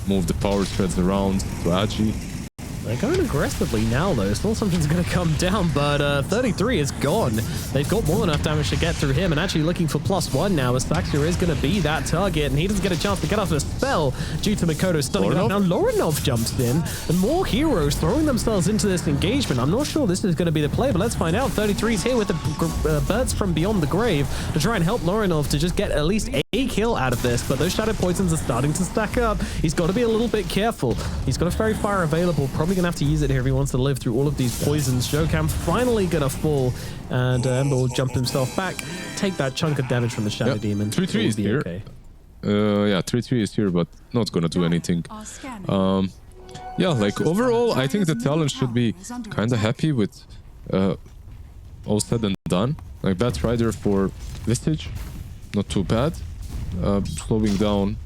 moved the power threads around to Agi. They're going aggressively now, though. Still something's going to come down, but 33 is gone. They've got more than enough damage to get through him, and actually looking for +1 now, as Saxia is going to be that target, and he doesn't get a chance to get off a spell due to Mikoto stunning him. Now Lorinov jumps in, and more heroes throwing themselves into this engagement. I'm not sure this is going to be the play, but let's find out. 33 is here with the birds from beyond the grave to try and help Lorinov to just get at least a kill out of this, but those Shadow Poisons are starting to stack up. He's got to be a little bit careful. He's got a Fairy Fire available, probably going to have to use it here if he wants to live through all of these poisons. Jokam finally going to fall, and Ember will jump himself back, take that chunk of damage from the Shadow Demon. 3-3 is here. Okay. Yeah, 3-3 is here, but not going to do anything. Yeah, like overall, I think the Talon should be kind of happy with all said and done. Like Bat Rider for Visage, not too bad. Slowing down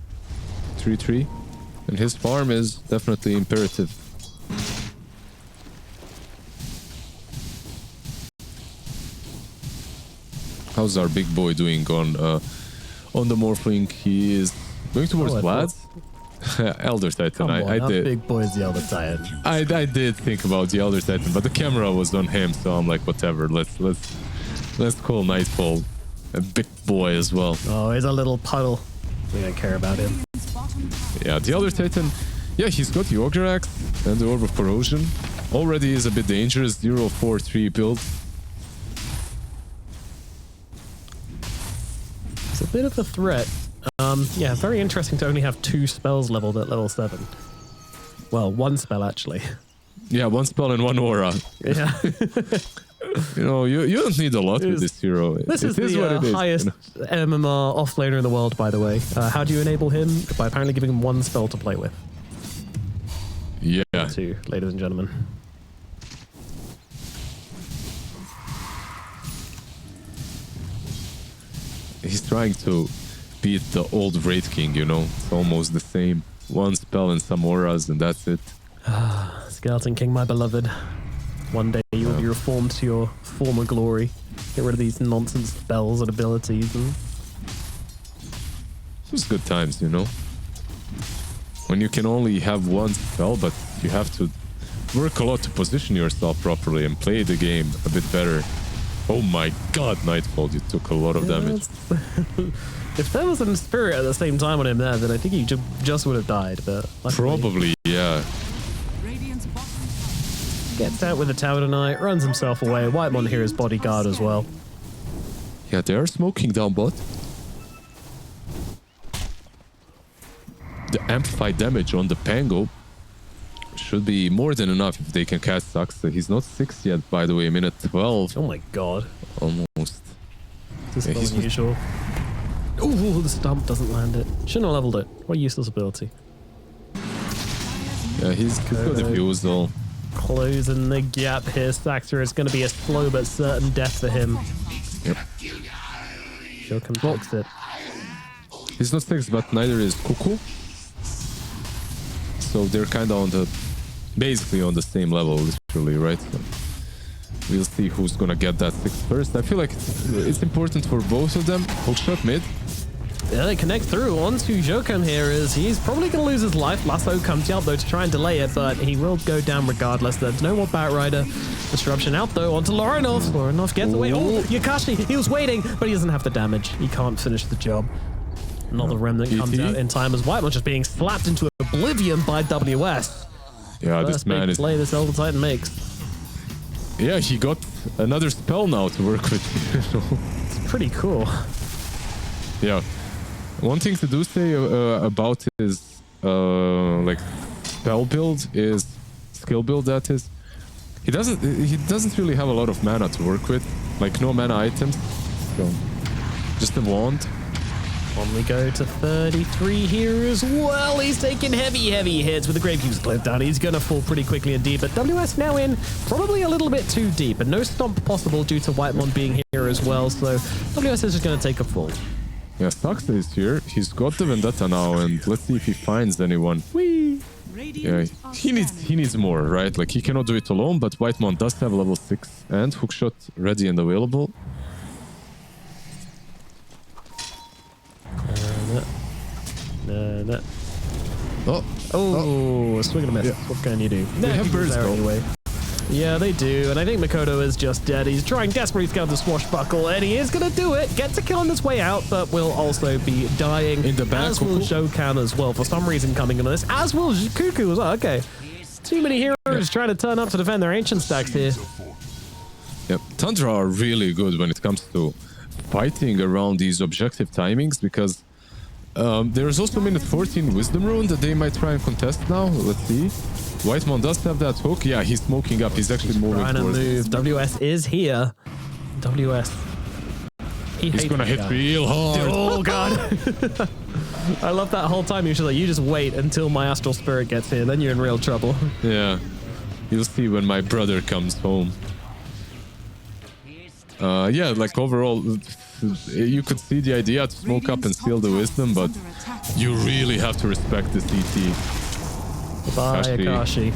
3-3, and his farm is definitely imperative. How's our big boy doing on the Morphling? He is going towards Vlad's. Elder Titan. I did. Big boy is the Elder Titan. I did think about the Elder Titan, but the camera was on him, so I'm like, whatever. Let's call Nightfall a big boy as well. Oh, he's a little puddle. We don't care about him. Yeah, the Elder Titan. Yeah, he's got the Ogre Axe and the Orb of Corrosion. Already is a bit dangerous. 0-4-3 build. It's a bit of a threat. Yeah, very interesting to only have 2 spells leveled at level 7. Well, 1 spell actually. Yeah, 1 spell and 1 aura. Yeah. You know, you don't need a lot with this hero. This is the highest MMR offlaner in the world, by the way. How do you enable him? By apparently giving him 1 spell to play with. Yeah. 2, ladies and gentlemen. He's trying to beat the old Wraith King, you know. It's almost the same. 1 spell and some auras, and that's it. Skeleton King, my beloved. One day you will be reformed to your former glory. Get rid of these nonsense spells and abilities. And it was good times, you know. When you can only have 1 spell, but you have to work a lot to position yourself properly and play the game a bit better. Oh my god, Nightfall, you took a lot of damage. If there was a spirit at the same time on him there, then I think he just would have died. But probably, yeah. Gets out with the tower tonight, runs himself away. Whitemon here is bodyguard as well. Yeah, they are smoking down bot. The amplified damage on the Pango should be more than enough if they can catch Saxa. He's not 6 yet, by the way, minute 12. Oh my god. Almost. This is unusual. Ooh, the stump doesn't land it. Shouldn't have leveled it. What a useless ability. Yeah, he's got the refusal. Closing the gap here. Saxer is going to be a slow but certain death for him. Yep. She'll come fix it. He's not 6, but neither is Cuckoo. So they're kind of on the, basically on the same level, literally, right? So we'll see who's gonna get that 6 first. I feel like it's important for both of them. Hookshot mid. Yeah, they connect through onto Jokan here. He's probably going to lose his life. Lasso comes out though to try and delay it, but he will go down regardless. There's no more Batrider. Disruption out though onto Lorinov. Lorinov gets away. Oh, Yakashi, he was waiting, but he doesn't have the damage. He can't finish the job. Another Remnant comes out in time as Whitemon just being slapped into oblivion by WS. Yeah, this man is... play this Elder Titan makes. Yeah, he got another spell now to work with. It's pretty cool. Yeah. One thing to do say about his like spell build is skill build, that is. He doesn't really have a lot of mana to work with. Like no mana items. So just a wand. On we go to 33 here as well. He's taking heavy hits with the Gravekeeper's Cliff down. He's going to fall pretty quickly indeed, but WS now in probably a little bit too deep, and no stomp possible due to Whitemon being here as well, so WS is just going to take a fall. Yeah, Saxa is here. He's got the Vendetta now, and let's see if he finds anyone. Whee! Yeah, he needs more, right? Like, he cannot do it alone, but Whitemon does have level 6 and hookshot ready and available. Oh, swing and a miss. Yeah. What can you do? They have birds though. Anyway. Yeah, they do. And I think Mikoto is just dead. He's trying desperately to get the swashbuckle, and he is going to do it. Gets a kill on his way out, but will also be dying. In the back. As will Shokan as well, for some reason coming into this. As will Cuckoo as well. Okay. Too many heroes trying to turn up to defend their ancient stacks here. Yep. Tundra are really good when it comes to fighting around these objective timings, because there's also minute 14 wisdom rune that they might try and contest now. Let's see. Whitemon does have that hook. Yeah, he's smoking up. He's actually moving Trying to towards move. WS is here. WS. He's gonna hit real hard. Oh god. I love that whole time. You're just like, you just wait until my astral spirit gets here, then you're in real trouble. Yeah. You'll see when my brother comes home. Yeah, like overall, you could see the idea to smoke up and steal the wisdom, but you really have to respect the CT. Bye, Akashi.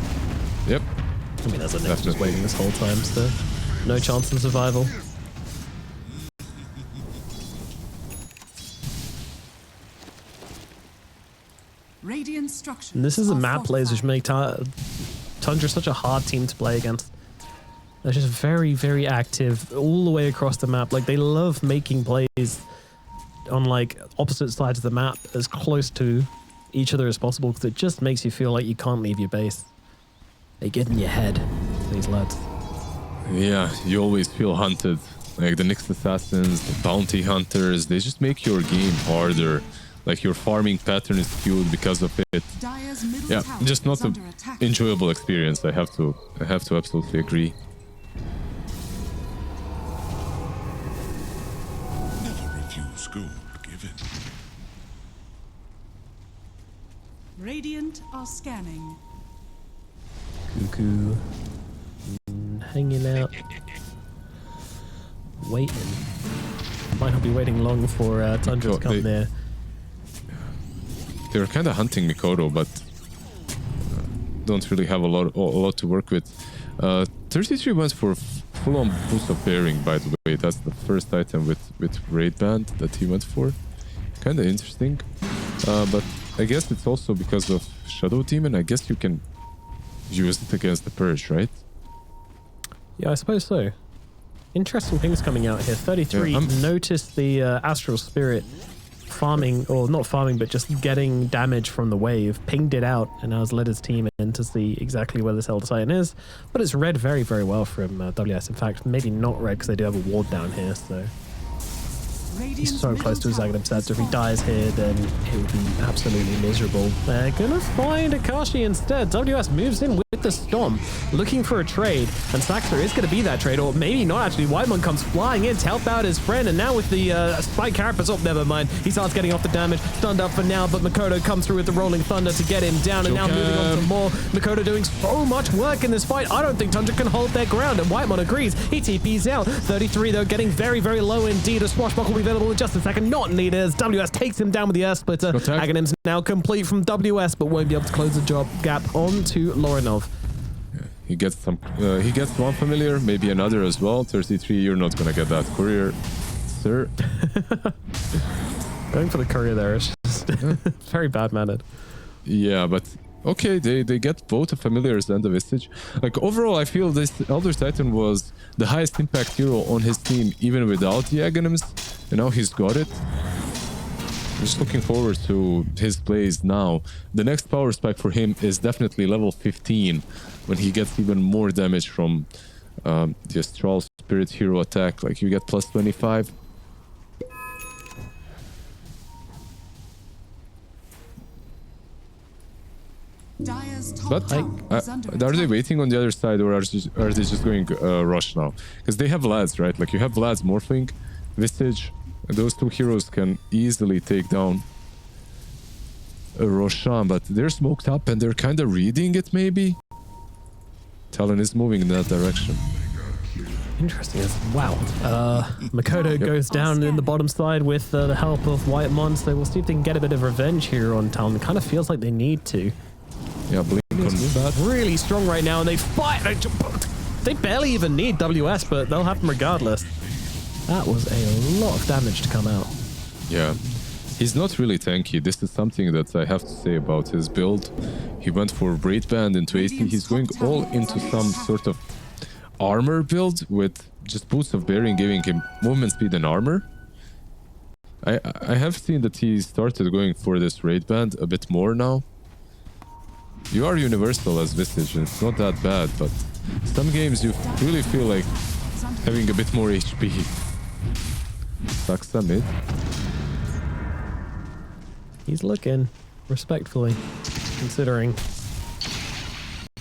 Yep. I mean, there's a Nyx just waiting this whole time, so no chance of survival. And this is a map plays which make Tundra such a hard team to play against. They're just very, very active all the way across the map. Like, they love making plays on like opposite sides of the map as close to each other as possible, because it just makes you feel like you can't leave your base. They get in your head, these lads. Yeah, you always feel hunted. Like the Nyx assassins, the bounty hunters, they just make your game harder. Like your farming pattern is skewed because of it. Yeah, just not an enjoyable experience. I have to absolutely agree. Never refuse gold given. Radiant are scanning. Cuckoo. Hanging out. Waiting. Might not be waiting long for Tundra to come there. They're kind of hunting Mikoto, but don't really have a lot to work with. 33 went for full-on boost of bearing, by the way. That's the first item with Raid Band that he went for. Kind of interesting. But I guess it's also because of Shadow Demon. I guess you can use it against the Purge, right? Yeah, I suppose so. Interesting things coming out here. 33 noticed the Astral Spirit farming, or not farming, but just getting damage from the wave, pinged it out, and now has led his team in to see exactly where this Elder Titan is. But it's read very, very well from WS. In fact, maybe not read because they do have a ward down here, so he's so close to his Aghanim set. If he dies here, then it would be absolutely miserable. They're gonna find Akashi instead. WS moves in with the Stomp, looking for a trade, and Saxter is gonna be that trade, or maybe not actually. Whitemon comes flying in to help out his friend, and now with the Spike Carapace, oh, never mind. He starts getting off the damage, stunned up for now, but Mikoto comes through with the Rolling Thunder to get him down, and now moving on to more. Mikoto doing so much work in this fight. I don't think Tundra can hold their ground, and Whitemon agrees. He TPs out. 33 though, getting very, very low indeed. A swashbuckle will be available in just a second. Not needed as WS takes him down with the Earth Splitter. Aghanim's now complete from WS, but won't be able to close the gap onto Lorinov. Yeah, he gets one familiar, maybe another as well. 33, you're not gonna get that courier, sir. Going for the courier there is just very bad mannered. Yeah, but okay, they get both the familiars and the Visage. Like overall, I feel this Elder Titan was the highest impact hero on his team, even without the Aghanims. And now he's got it. I'm just looking forward to his plays now. The next power spike for him is definitely level 15, when he gets even more damage from the Astral Spirit hero attack. Like you get plus 25. But are they waiting on the other side, or are they just going rush now? Because they have Lads, right? Like you have Lads morphing, Visage, and those two heroes can easily take down Roshan, but they're smoked up and they're kind of reading it maybe. Talon is moving in that direction. Interesting. Wow. Mikoto goes down in the bottom side with the help of Whitemon, so we'll see if they can get a bit of revenge here on Talon. It kind of feels like they need to. Yeah, Blink on that. Really strong right now, and they fight. They barely even need WS, but they'll have them regardless. That was a lot of damage to come out. Yeah. He's not really tanky. This is something that I have to say about his build. He went for Braid Band into AC. He's going all into some sort of armor build with just Boots of Bearing giving him movement speed and armor. I have seen that he started going for this Raid Band a bit more now. You are universal as Visage and it's not that bad, but some games you really feel like having a bit more HP. Saksa mid. He's looking, respectfully, considering.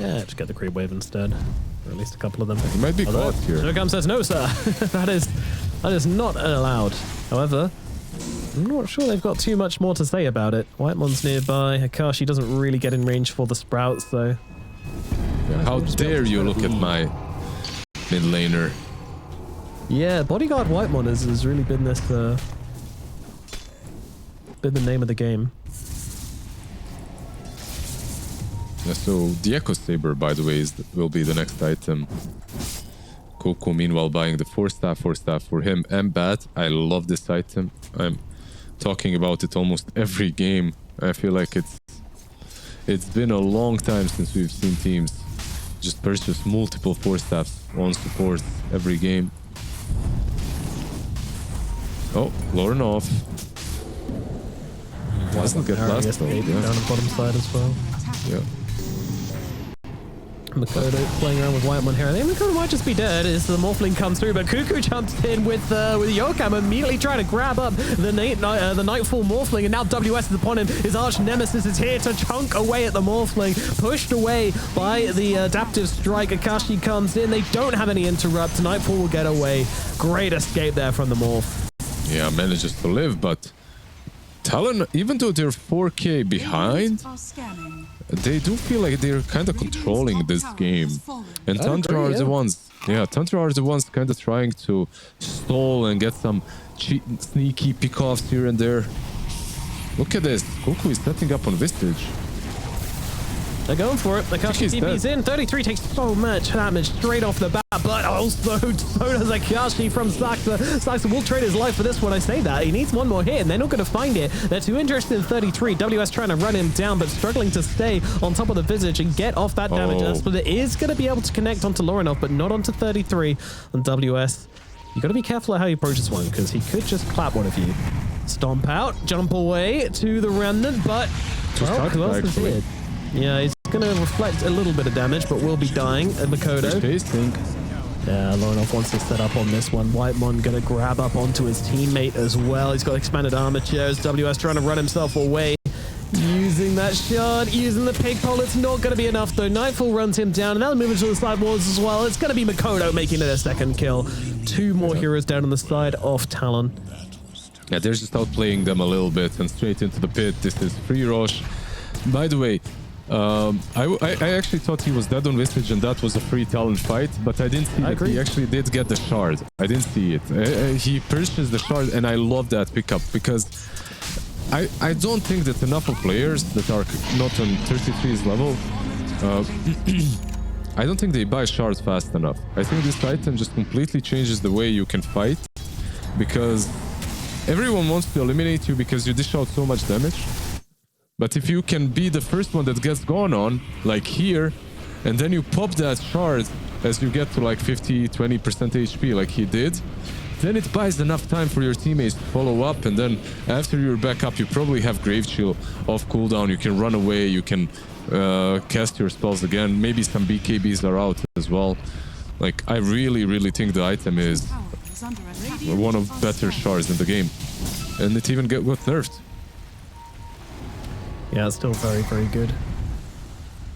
Yeah, just get the creep wave instead. Or at least a couple of them. He might be caught here. Shogam says, no, sir. that is not allowed. However, I'm not sure they've got too much more to say about it. Whitemon's nearby. Akashi doesn't really get in range for the Sprouts, so... Yeah, how dare you look at my mid laner. Yeah, Bodyguard Whitemon has really been this... been the name of the game. Yeah, so the Echo Saber, by the way, will be the next item. Coco, meanwhile, buying the 4-staff for him and Bat. I love this item. I'm talking about it almost every game. I feel like it's been a long time since we've seen teams just purchase multiple 4-staffs on support every game. Oh, Lauren off. Doesn't get last though. Down the bottom side as well. Yeah. Mikoto playing around with Whitemon here. I think Mikoto might just be dead as the Morphling comes through, but Cuckoo jumps in with Yokam, immediately trying to grab up the Nightfall Morphling, and now WS is upon him. His arch nemesis is here to chunk away at the Morphling, pushed away by the Adaptive Strike. Akashi comes in. They don't have any interrupt. Nightfall will get away. Great escape there from the Morph. Yeah, manages to live, but Talon, even though they're 4K behind, they do feel like they're kind of controlling this game. And Tundra are the ones, Tundra are the ones kind of trying to stall and get some sneaky pickoffs here and there. Look at this. Goku is setting up on Vistage. They're going for it. Akashi TP's in. 33 takes so much damage straight off the bat, but also so does Akashi from Saksa. Saksa will trade his life for this one. I say that. He needs one more hit, and they're not going to find it. They're too interested in 33. WS trying to run him down, but struggling to stay on top of the Visage and get off that damage. But it is going to be able to connect onto Lorinov, but not onto 33. And WS, you got to be careful at how you approach this one, because he could just clap one of you. Stomp out, jump away to the Remnant, but well, who else is here? Yeah, he's going to reflect a little bit of damage, but will be dying. And Mikoto. Yeah, Lorinov wants to set up on this one. Whitemon going to grab up onto his teammate as well. He's got expanded armature as WS trying to run himself away. Using that shard, using the pig pole. It's not going to be enough, though. Nightfall runs him down, and now moving to the side walls as well. It's going to be Mikoto making it a second kill. Two more heroes down on the side of Talon. Yeah, they're just outplaying them a little bit and straight into the pit. This is free Roche. By the way, I actually thought he was dead on Visage and that was a free Talon fight, but I didn't see that he actually did get the shard. I didn't see it. He purchased the shard, and I love that pickup because I don't think that enough of players that are not on 33's level, I don't think they buy shards fast enough. I think this item just completely changes the way you can fight, because everyone wants to eliminate you because you dish out so much damage. But if you can be the first one that gets gone on, like here, and then you pop that shard as you get to like 50-20% HP like he did, then it buys enough time for your teammates to follow up, and then after you're back up, you probably have Grave Chill off cooldown, you can run away, you can cast your spells again, maybe some BKBs are out as well. Like, I really think the item is one of better shards in the game, and it even got nerfed. Yeah, it's still very good. I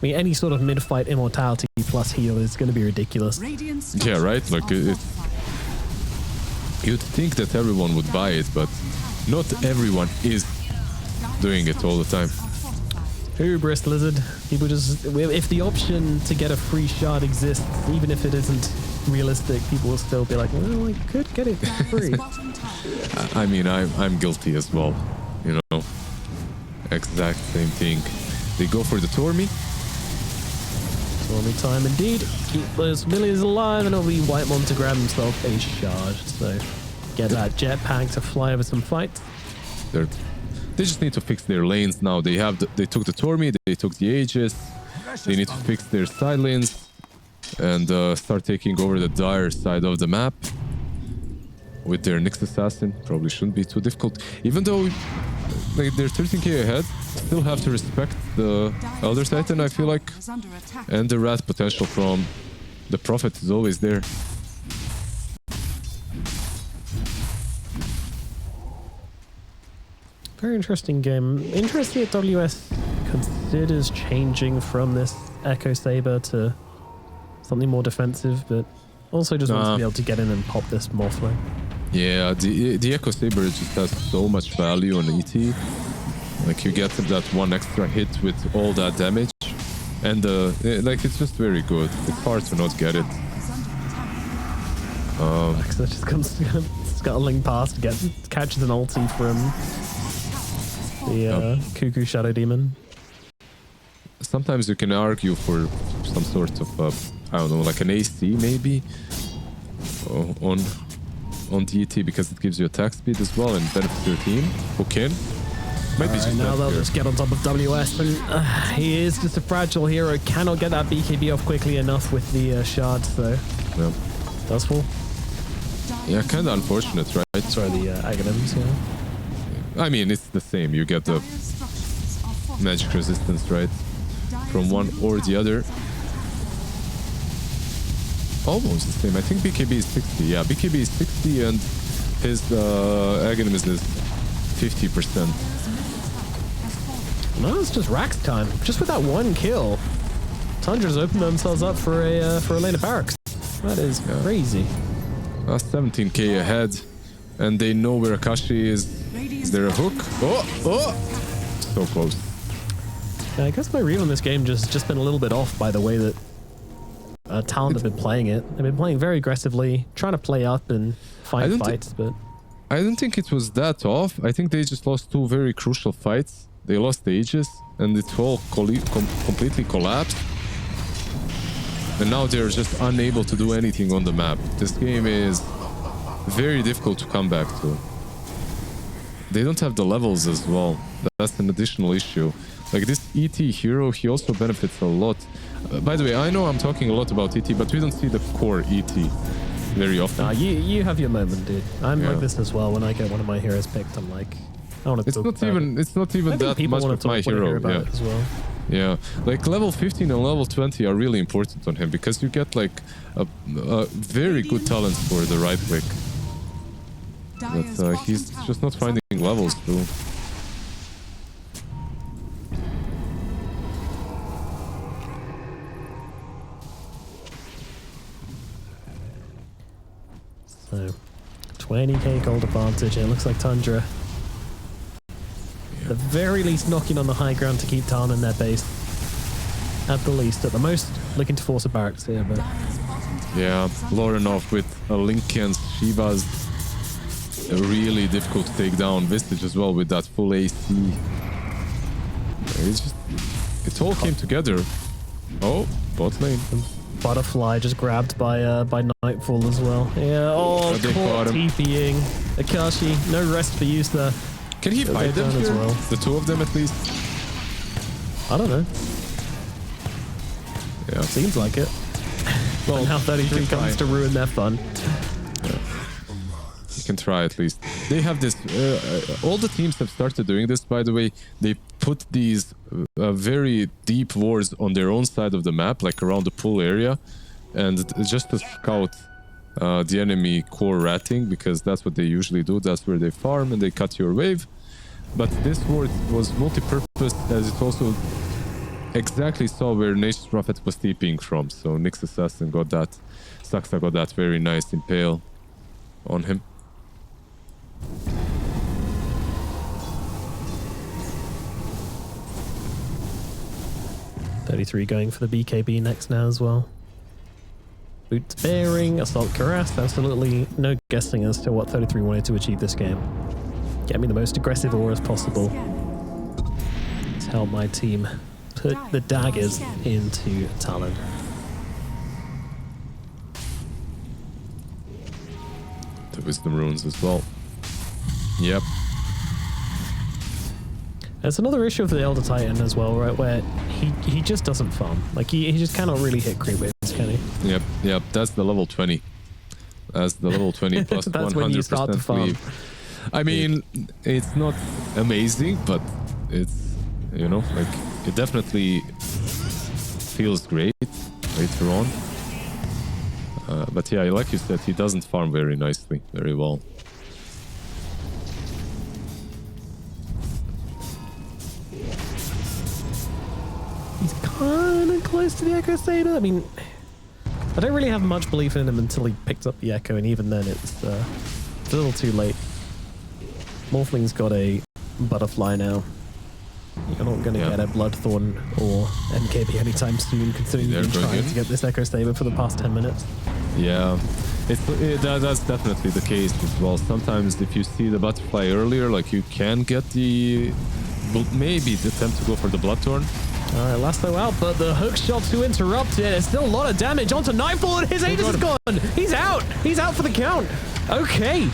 mean, any sort of mid-fight immortality plus heal is going to be ridiculous. Yeah, right? Like, you'd think that everyone would buy it, but not everyone is doing it all the time. Hubris, Lizard. People just... If the option to get a free shard exists, even if it isn't realistic, people will still be like, well, I could get it free. I mean, I'm guilty as well, you know? Exact same thing. They go for the Tormy. Tormy time indeed. Keep those millions alive, and it'll be Whitemon to grab himself a shard. So get that jetpack to fly over some fights. They just need to fix their lanes now. They took the Tormi, they took the Aegis. They need to fix their side lanes and start taking over the dire side of the map with their next assassin. Probably shouldn't be too difficult. Even though like they're 13k ahead, still have to respect the Elder Titan, I feel like. And the Wrath potential from the Prophet is always there. Very interesting game. Interesting that WS considers changing from this Echo Saber to something more defensive, but also just wants to be able to get in and pop this Morphling. Yeah, the Echo Saber just has so much value on ET. Like you get that one extra hit with all that damage, and like it's just very good. It's hard to not get it. Alexa just comes scuttling past, catches an ulti from the Cuckoo Shadow Demon. Sometimes you can argue for some sort of I don't know, like an AC maybe on DT because it gives you attack speed as well and benefits your team. Okay. Might be just now they'll just get on top of WS, and he is just a fragile hero. Cannot get that BKB off quickly enough with the shards, so yeah. Does fall. Yeah, kind of unfortunate, right? Sorry, the Aghanims, yeah. I mean, it's the same. You get the magic resistance, right? From one or the other. Almost the same. I think BKB is 60. Yeah, BKB is 60 and his Aghanims is 50%. No, it's just Rax time. Just with that one kill, Tundra's opened themselves up for a lane of barracks. That is crazy. 17k ahead, and they know where Akashi is. Is there a hook? Oh! So close. Yeah, I guess my read on this game just been a little bit off by the way that Talon have been playing it. They've been playing very aggressively, trying to play up and find fights, but I don't think it was that off. I think they just lost two very crucial fights. They lost the Aegis, and it all completely collapsed. And now they're just unable to do anything on the map. This game is very difficult to come back to. They don't have the levels as well. That's an additional issue. Like this ET hero, he also benefits a lot. By the way, I know I'm talking a lot about ET, but we don't see the core ET very often. Nah, you have your moment, dude. I'm like this as well. When I get one of my heroes picked, I'm like, I want to talk about it. It's not even that much of my hero. Yeah. As well. Yeah, like level 15 and level 20 are really important on him because you get like a very good talent for the right click. But he's just not finding levels too. So, 20k gold advantage. It looks like Tundra, at the very least, knocking on the high ground to keep Talon in their base. At the least, at the most, looking to force a barracks here, but yeah, Lorenov with a Linken's Shiva's really difficult to take down. Vistage as well with that full AC. It's just, it all came together. Oh, bot lane. Butterfly just grabbed by Nightfall as well. Yeah, caught TPing. Akashi, no rest for use there. Can he fight them here? As well. The two of them at least? I don't know. Yeah. Seems like it. Well, now 33 comes to ruin their fun. Yeah. You can try at least. They have this... all the teams have started doing this, by the way. They put these very deep wards on their own side of the map, like around the pool area. And just to scout the enemy core ratting, because that's what they usually do. That's where they farm and they cut your wave. But this ward was multi-purpose, as it also exactly saw where Nature's Prophet was TPing from. So Nyx Assassin got that. Saxa got that very nice impale on him. .33 going for the BKB next now as well. Boots bearing, assault caress, absolutely no guessing as to what 33 wanted to achieve this game. Get me the most aggressive auras possible to help my team put the daggers into Talon. The Wisdom Runes as well. Yep. There's another issue of the Elder Titan as well, right? Where he just doesn't farm. Like he just cannot really hit creep waves, can he? Yep. That's the level 20. That's the level 20 plus That's 100% when you start to farm. cleave. I mean, it's not amazing, but it's, you know, like it definitely feels great later on. But yeah, like you said, he doesn't farm very nicely, very well. He's kind of close to the Echo Saber. I mean, I don't really have much belief in him until he picked up the Echo, and even then it's a little too late. Morphling's got a butterfly now. You're not going to get a Bloodthorn or MKB anytime soon, considering you've been trying to get this Echo Saber for the past 10 minutes. Yeah, that's definitely the case as well. Sometimes if you see the butterfly earlier, like you can get maybe the attempt to go for the Bloodthorn. All right, Lasso out, but the hook shot to interrupt it. There's still a lot of damage onto Nightfall, and his Aegis is gone. He's out. He's out for the count. Okay.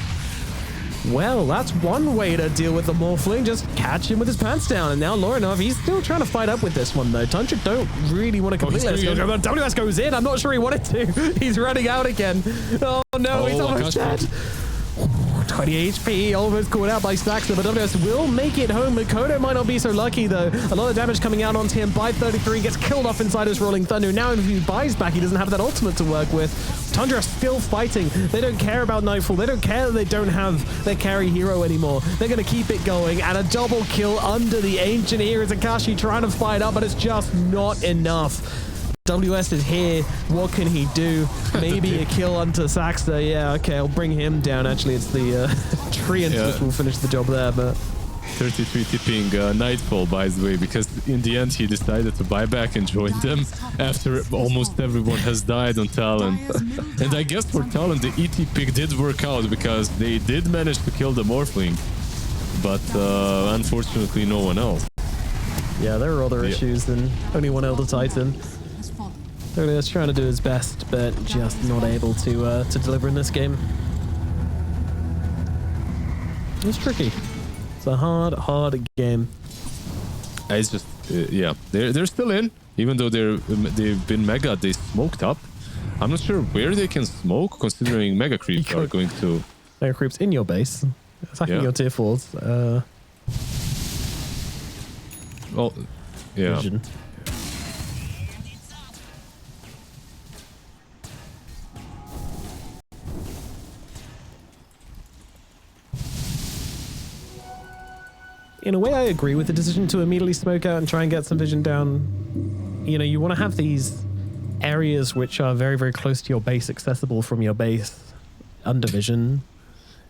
Well, that's one way to deal with the Morphling. Just catch him with his pants down. And now Lorinov, he's still trying to fight up with this one, though. Tundra don't really want to completely go. But WS goes in. I'm not sure he wanted to. He's running out again. Oh, no, he's almost dead. 20 HP, almost caught out by Saxon, but WS will make it home. Mikoto might not be so lucky, though. A lot of damage coming out onto him by 33, gets killed off inside his Rolling Thunder. Now if he buys back, he doesn't have that ultimate to work with. Tundra still fighting. They don't care about Nightfall. They don't care that they don't have their carry hero anymore. They're going to keep it going, and a double kill under the Ancient here is Akashi trying to fight up, but it's just not enough. WS is here. What can he do? Maybe a kill onto Saxter. Yeah, okay, I'll bring him down. Actually, it's the Treant which will finish the job there, but 33 tipping Nightfall, by the way, because in the end he decided to buy back and join them after almost everyone has died on Talon. And I guess for Talon, the ET pick did work out because they did manage to kill the Morphling, but unfortunately no one else. Yeah, there are other issues than only one Elder Titan. WS trying to do his best, but just not able to deliver in this game. It's tricky. It's a hard game. It's just, yeah, they're still in, even though they've been mega. They smoked up. I'm not sure where they can smoke, considering mega creeps are going to. Mega creeps in your base, attacking your tier 4s. Well, yeah. Vision. In a way, I agree with the decision to immediately smoke out and try and get some vision down. You know, you want to have these areas which are very, very close to your base, accessible from your base, under vision,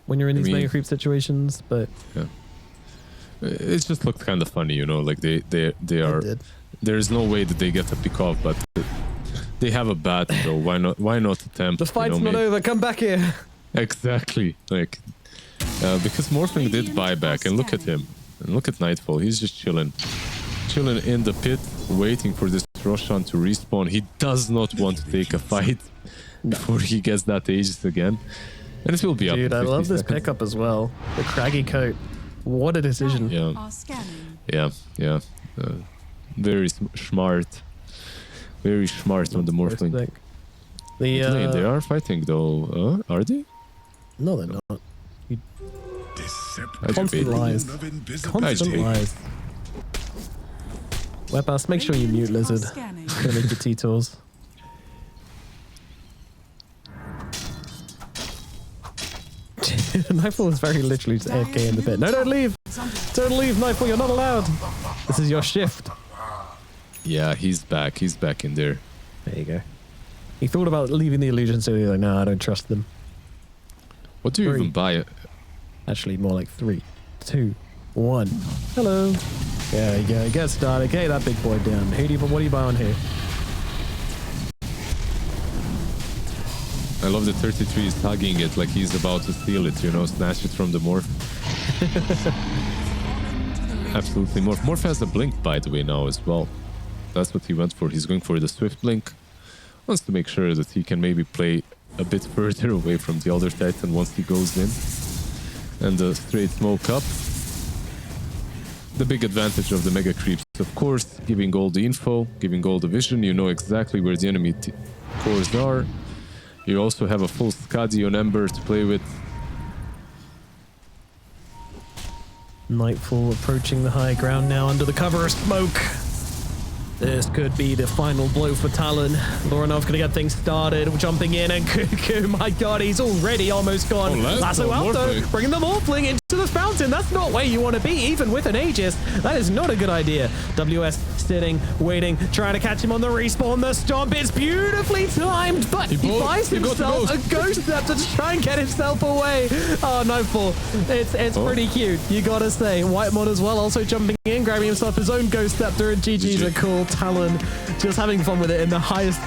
when you're in these mega creep situations, but... Yeah. It just looked kind of funny, you know, like they are... There's no way that they get to pick off, but they have a bat, so why not attempt? The fight's not over, come back here! Exactly, like... because Morphling did buy back, and look at him. And look at Nightfall, he's just chilling in the pit, waiting for this Roshan to respawn. He does not want to take a fight before he gets that Aegis again. And it will be up. Dude, I love this pickup as well. The craggy coat. What a decision. Yeah. Very smart. Very smart on the Morphling. They are fighting though. Are they? No, they're not. Constant lies. Constant lies. Webass, make sure you mute Lizard. It's gonna make the T-Tours. Nightfall is very literally just AFK in the pit. No, don't leave! Don't leave, Nightfall, you're not allowed! This is your shift. Yeah, he's back. He's back in there. There you go. He thought about leaving the illusion, so he's like, no, I don't trust them. What do you even buy? Actually, more like 3, 2, 1. Hello. Yeah, get started. Okay, that big boy down. What do you buy on here? I love that 33 is hugging it like he's about to steal it, you know, snatch it from the Morph. Absolutely. Morph has a blink, by the way, now as well. That's what he went for. He's going for the Swift blink. Wants to make sure that he can maybe play a bit further away from the Elder Titan once he goes in. And the straight smoke up. the big advantage of the mega creeps. Of course, giving all the info, giving all the vision, you know exactly where the enemy cores are. You also have a full Skadi on Ember to play with. Nightfall approaching the high ground now under the cover of smoke. This could be the final blow for Talon. Loranov gonna get things started, jumping in, and Cuckoo, my god, he's already almost gone. Oh, Lasso out though, bringing the Morphling into the fountain. That's not where you want to be, even with an Aegis. That is not a good idea. WS sitting, waiting, trying to catch him on the respawn. The stomp is beautifully timed, but he buys himself a Ghost Scepter to try and get himself away. Oh, Nightfall. It's pretty cute, you gotta say. Whitemon as well, also jumping in, grabbing himself his own Ghost Scepter, and GG's a cool. Talon just having fun with it in the highest